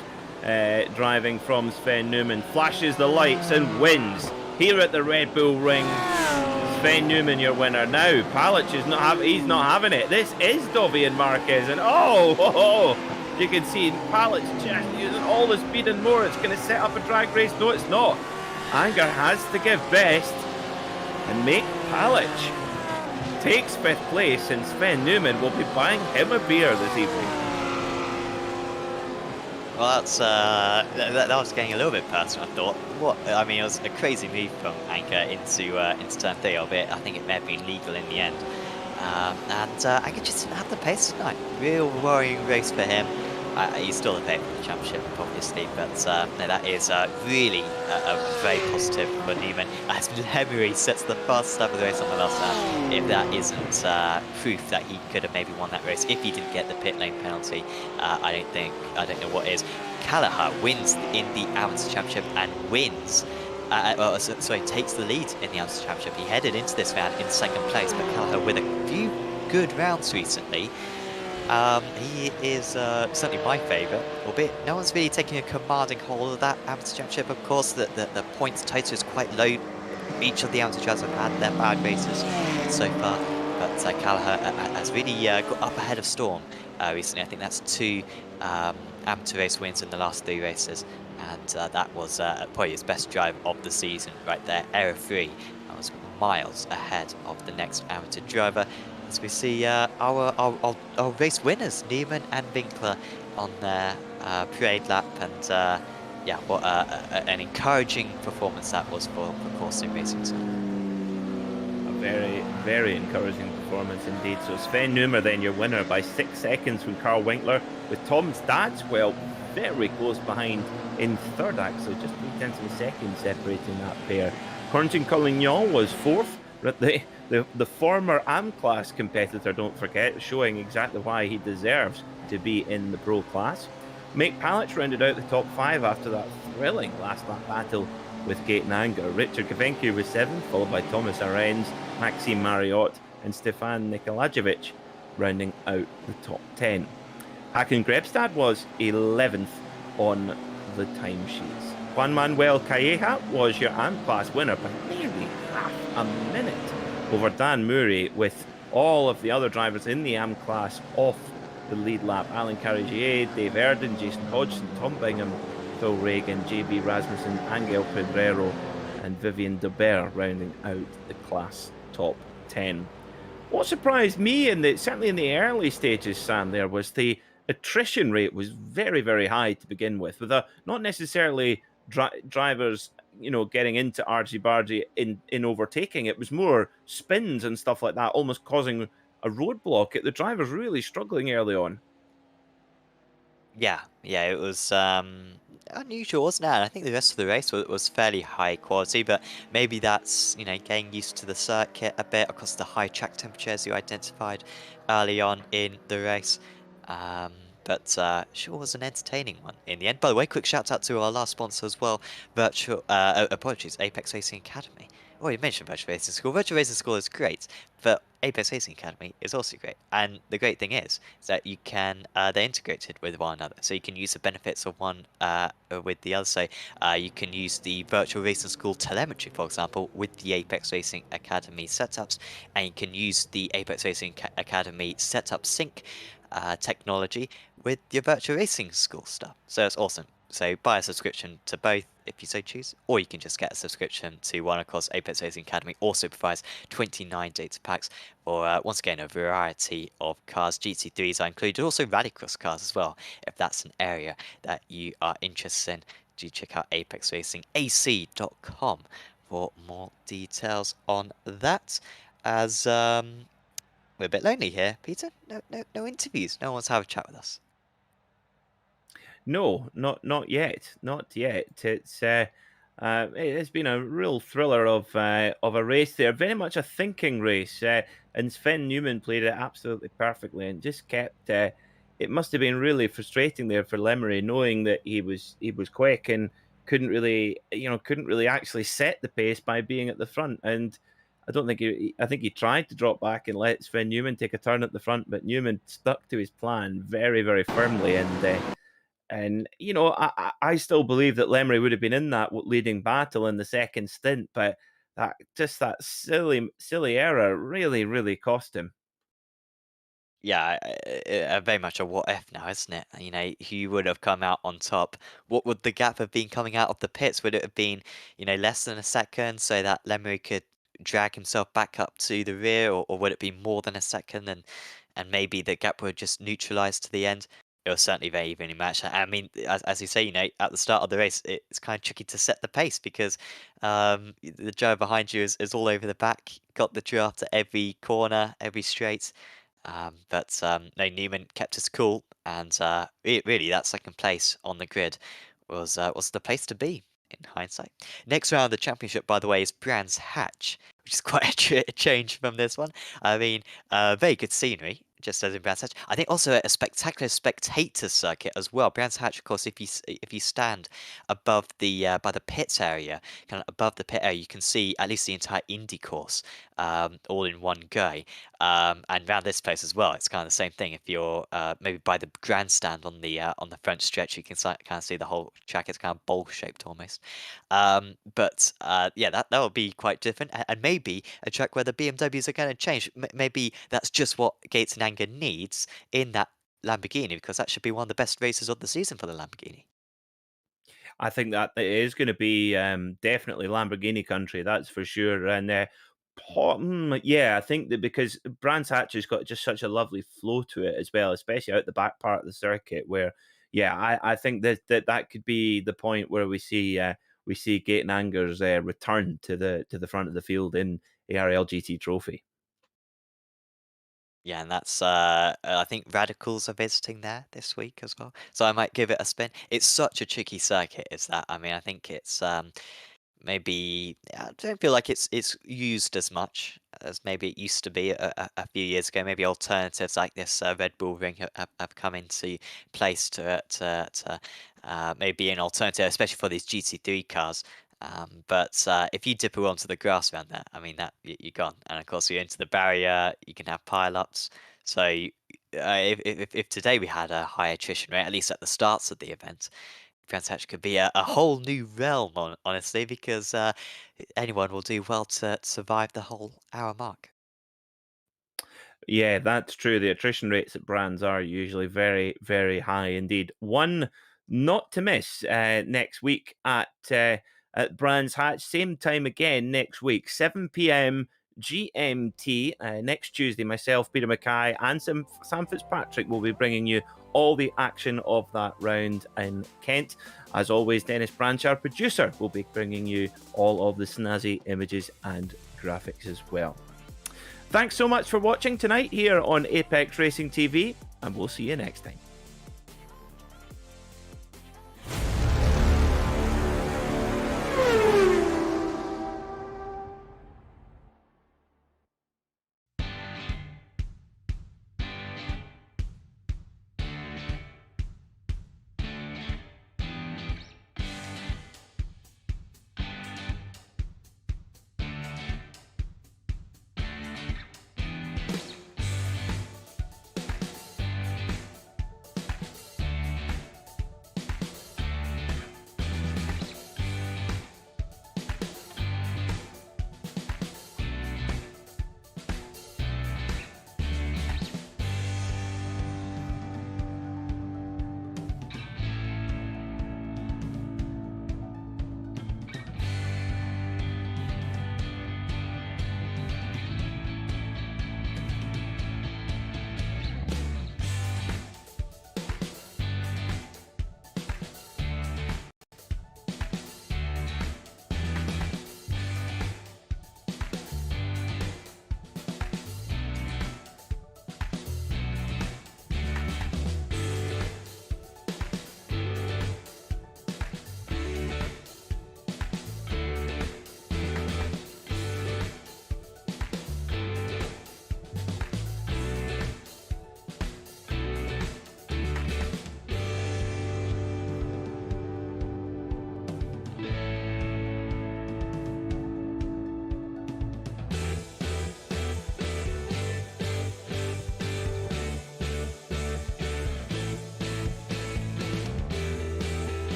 driving from Sven Newman. Flashes the lights and wins here at the Red Bull Ring. Sven Newman, your winner. Now, Palach is he's not having it. This is Dobby and Marquez, and you can see Palach just using all the speed and more. It's going to set up a drag race. No, it's not. Anger has to give best and make Palach takes 5th place, and Sven Newman will be buying him a beer this evening. Well, that's that was getting a little bit personal. I thought. What I mean, it was a crazy move from Anchor into turn three of it. I think it may have been legal in the end. And Anchor just didn't have the pace tonight. Real worrying race for him. He's still a favourite for the championship, obviously, but no, that is really a very positive for Newman. As Lemery sets the fastest lap of the race on the last lap, if that isn't proof that he could have maybe won that race if he didn't get the pit lane penalty, I don't know what is. Callagher wins in the Amateur Championship and wins. Sorry, takes the lead in the Amateur Championship. He headed into this round in second place, but Callagher with a few good rounds recently. He is certainly my favourite, albeit no one's really taking a commanding hold of that Amateur Championship. Of course, the points total is quite low. Each of the amateur drivers have had their bad races so far, but Callagher has really got up ahead of Storm recently. I think that's 2 amateur race wins in the last 3 races, and that was probably his best drive of the season right there. Error free. That was miles ahead of the next amateur driver. As we see our race winners, Neiman and Winkler, on their parade lap, and yeah, what an encouraging performance that was for Corsi Racing Team. A very, very encouraging performance indeed. So Sven Newmer then your winner by 6 seconds from Carl Winkler, with Tom Stadswell very close behind in third, actually, just 0.3 of a second separating that pair. Corentin Collignon was fourth. The former AM class competitor, don't forget, showing exactly why he deserves to be in the pro class. Mick Palich rounded out the top 5 after that thrilling last lap battle with Gaten Anger. Richard Gavenki was 7th, followed by Thomas Arens, Maxime Mariotte, and Stefan Nikolajevic, rounding out the top 10. Hakan Grebstad was 11th on the timesheets. Juan Manuel Calleja was your AM class winner by nearly half a minute over Dan Murray, with all of the other drivers in the AM class off the lead lap. Alan Carigier, Dave Erden, Jason Hodgson, Tom Bingham, Phil Reagan, JB Rasmussen, Angel Pedrero, and Vivian Debert rounding out the class top 10. What surprised me, certainly in the early stages, Sam, there was the attrition rate was very, very high to begin with not necessarily drivers, getting into argy-bargy in overtaking. It was more spins and stuff like that, almost causing a roadblock. The drivers really struggling early on. Yeah, yeah, it was unusual, wasn't it? And I think the rest of the race was fairly high quality, but maybe that's, getting used to the circuit a bit, of course, the high track temperatures you identified early on in the race. Um, but sure was an entertaining one in the end. By the way, quick shout out to our last sponsor as well, apologies, Apex Racing Academy. Oh, you mentioned Virtual Racing School. Virtual Racing School is great, but Apex Racing Academy is also great. And the great thing is that you can they're integrated with one another, so you can use the benefits of one with the other. So you can use the Virtual Racing School telemetry, for example, with the Apex Racing Academy setups, and you can use the Apex Racing Academy setup sync technology with your Virtual Racing School stuff. So it's awesome. So buy a subscription to both if you so choose, or you can just get a subscription to one. Of course, Apex Racing Academy also provides 29 data packs for, once again, a variety of cars. GT3s are included, also rallycross cars as well, if that's an area that you are interested in. Do check out apexracingac.com for more details on that. As we're a bit lonely here, Peter. No interviews. No one wants to have a chat with us. No, not yet, not yet. It's been a real thriller of a race there, very much a thinking race, and Sven Newman played it absolutely perfectly and just kept. It must have been really frustrating there for Lemery, knowing that he was quick and couldn't really actually set the pace by being at the front. And I think he tried to drop back and let Sven Newman take a turn at the front, but Newman stuck to his plan very, very firmly. And I still believe that Lemery would have been in that leading battle in the second stint, but that silly error really, really cost him. Yeah, very much a what if now, isn't it? Who would have come out on top? What would the gap have been coming out of the pits? Would it have been, less than a second so that Lemery could drag himself back up to the rear, or would it be more than a second and maybe the gap would just neutralize to the end? it was certainly very evenly matched. I mean, as you say, at the start of the race, it's kind of tricky to set the pace because the driver behind you is all over the back, got the draft at every corner, every straight. But no, Newman kept us cool, and really, that second place on the grid was the place to be in hindsight. Next round of the championship, by the way, is Brands Hatch, which is quite a change from this one. I mean, very good scenery, just as in Brands Hatch. I think also a spectacular spectator circuit as well. Brands Hatch, of course, if you stand above the by the pits area, kind of above the pit area, you can see at least the entire Indy course, all in one go. And around this place as well, it's kind of the same thing. If you're maybe by the grandstand on the front stretch, you can kind of see the whole track. It's kind of bowl shaped almost. But yeah, that will be quite different, and maybe a track where the BMWs are going to change. Maybe that's just what Gates and Anger needs in that Lamborghini, because that should be one of the best races of the season for the Lamborghini. I think that it is going to be definitely Lamborghini country, that's for sure. And yeah, I think that because Brands Hatch has got just such a lovely flow to it as well, especially out the back part of the circuit. Where, yeah, I think that could be the point where we see Gate and Anger's return to the front of the field in the RLGT Trophy. Yeah, and that's I think Radicals are visiting there this week as well, so I might give it a spin. It's such a tricky circuit, is that? I mean, I think it's maybe I don't feel like it's used as much as maybe it used to be a few years ago. Maybe alternatives like this Red Bull Ring have come into place to maybe an alternative, especially for these GT3 cars. But if you dip onto the grass around there, I mean that you're gone. And of course, you're into the barrier. You can have pile-ups. So if today we had a high attrition rate, at least at the starts of the event, Brands Hatch could be a whole new realm, honestly, because anyone will do well to survive the whole hour mark. Yeah, that's true. The attrition rates at Brands are usually very, very high indeed. One not to miss next week at Brands Hatch. Same time again next week, 7 p.m. GMT. Next Tuesday, myself, Peter Mackay, and Sam Fitzpatrick will be bringing you all the action of that round in Kent. As always, Dennis Branch, our producer, will be bringing you all of the snazzy images and graphics as well. Thanks so much for watching tonight here on Apex Racing TV, and we'll see you next time.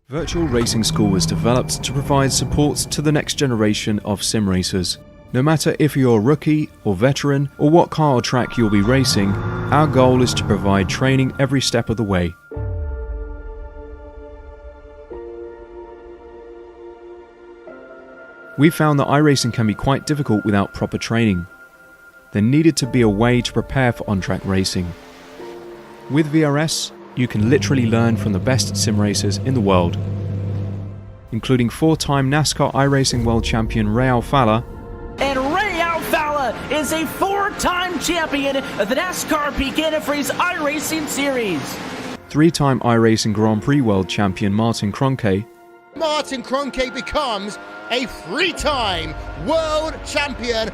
Virtual Racing School was developed to provide support to the next generation of sim racers. No matter if you're a rookie or veteran or what car or track you'll be racing, our goal is to provide training every step of the way. We found that iRacing can be quite difficult without proper training. There needed to be a way to prepare for on-track racing. With VRS, you can literally learn from the best sim racers in the world, including 4-time NASCAR iRacing World Champion Ray Alfala. And Ray Alfala is a 4-time champion of the NASCAR Peak Antifreeze iRacing Series. 3-time iRacing Grand Prix World Champion Martin Kroenke. Martin Kroenke becomes a 3-time world champion.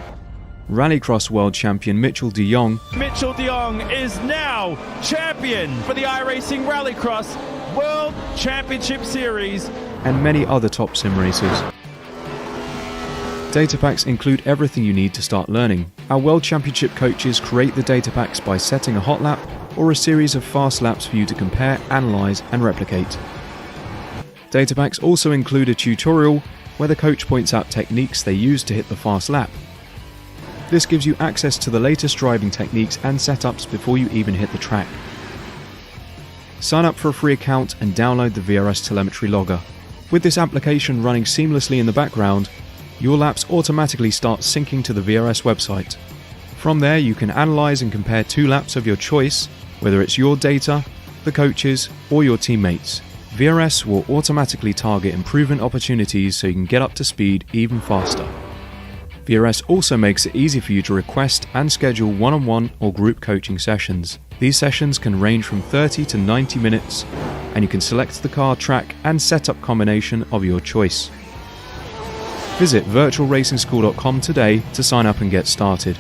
Rallycross World Champion Mitchell de Jong. Mitchell de Jong is now champion for the iRacing Rallycross World Championship Series. And many other top sim racers. Data packs include everything you need to start learning. Our World Championship coaches create the data packs by setting a hot lap or a series of fast laps for you to compare, analyze, and replicate. Data packs also include a tutorial where the coach points out techniques they use to hit the fast lap. This gives you access to the latest driving techniques and setups before you even hit the track. Sign up for a free account and download the VRS telemetry logger. With this application running seamlessly in the background, your laps automatically start syncing to the VRS website. From there, you can analyze and compare 2 laps of your choice, whether it's your data, the coaches, or your teammates. VRS will automatically target improvement opportunities so you can get up to speed even faster. VRS also makes it easy for you to request and schedule one-on-one or group coaching sessions. These sessions can range from 30 to 90 minutes, and you can select the car, track, and setup combination of your choice. Visit virtualracingschool.com today to sign up and get started.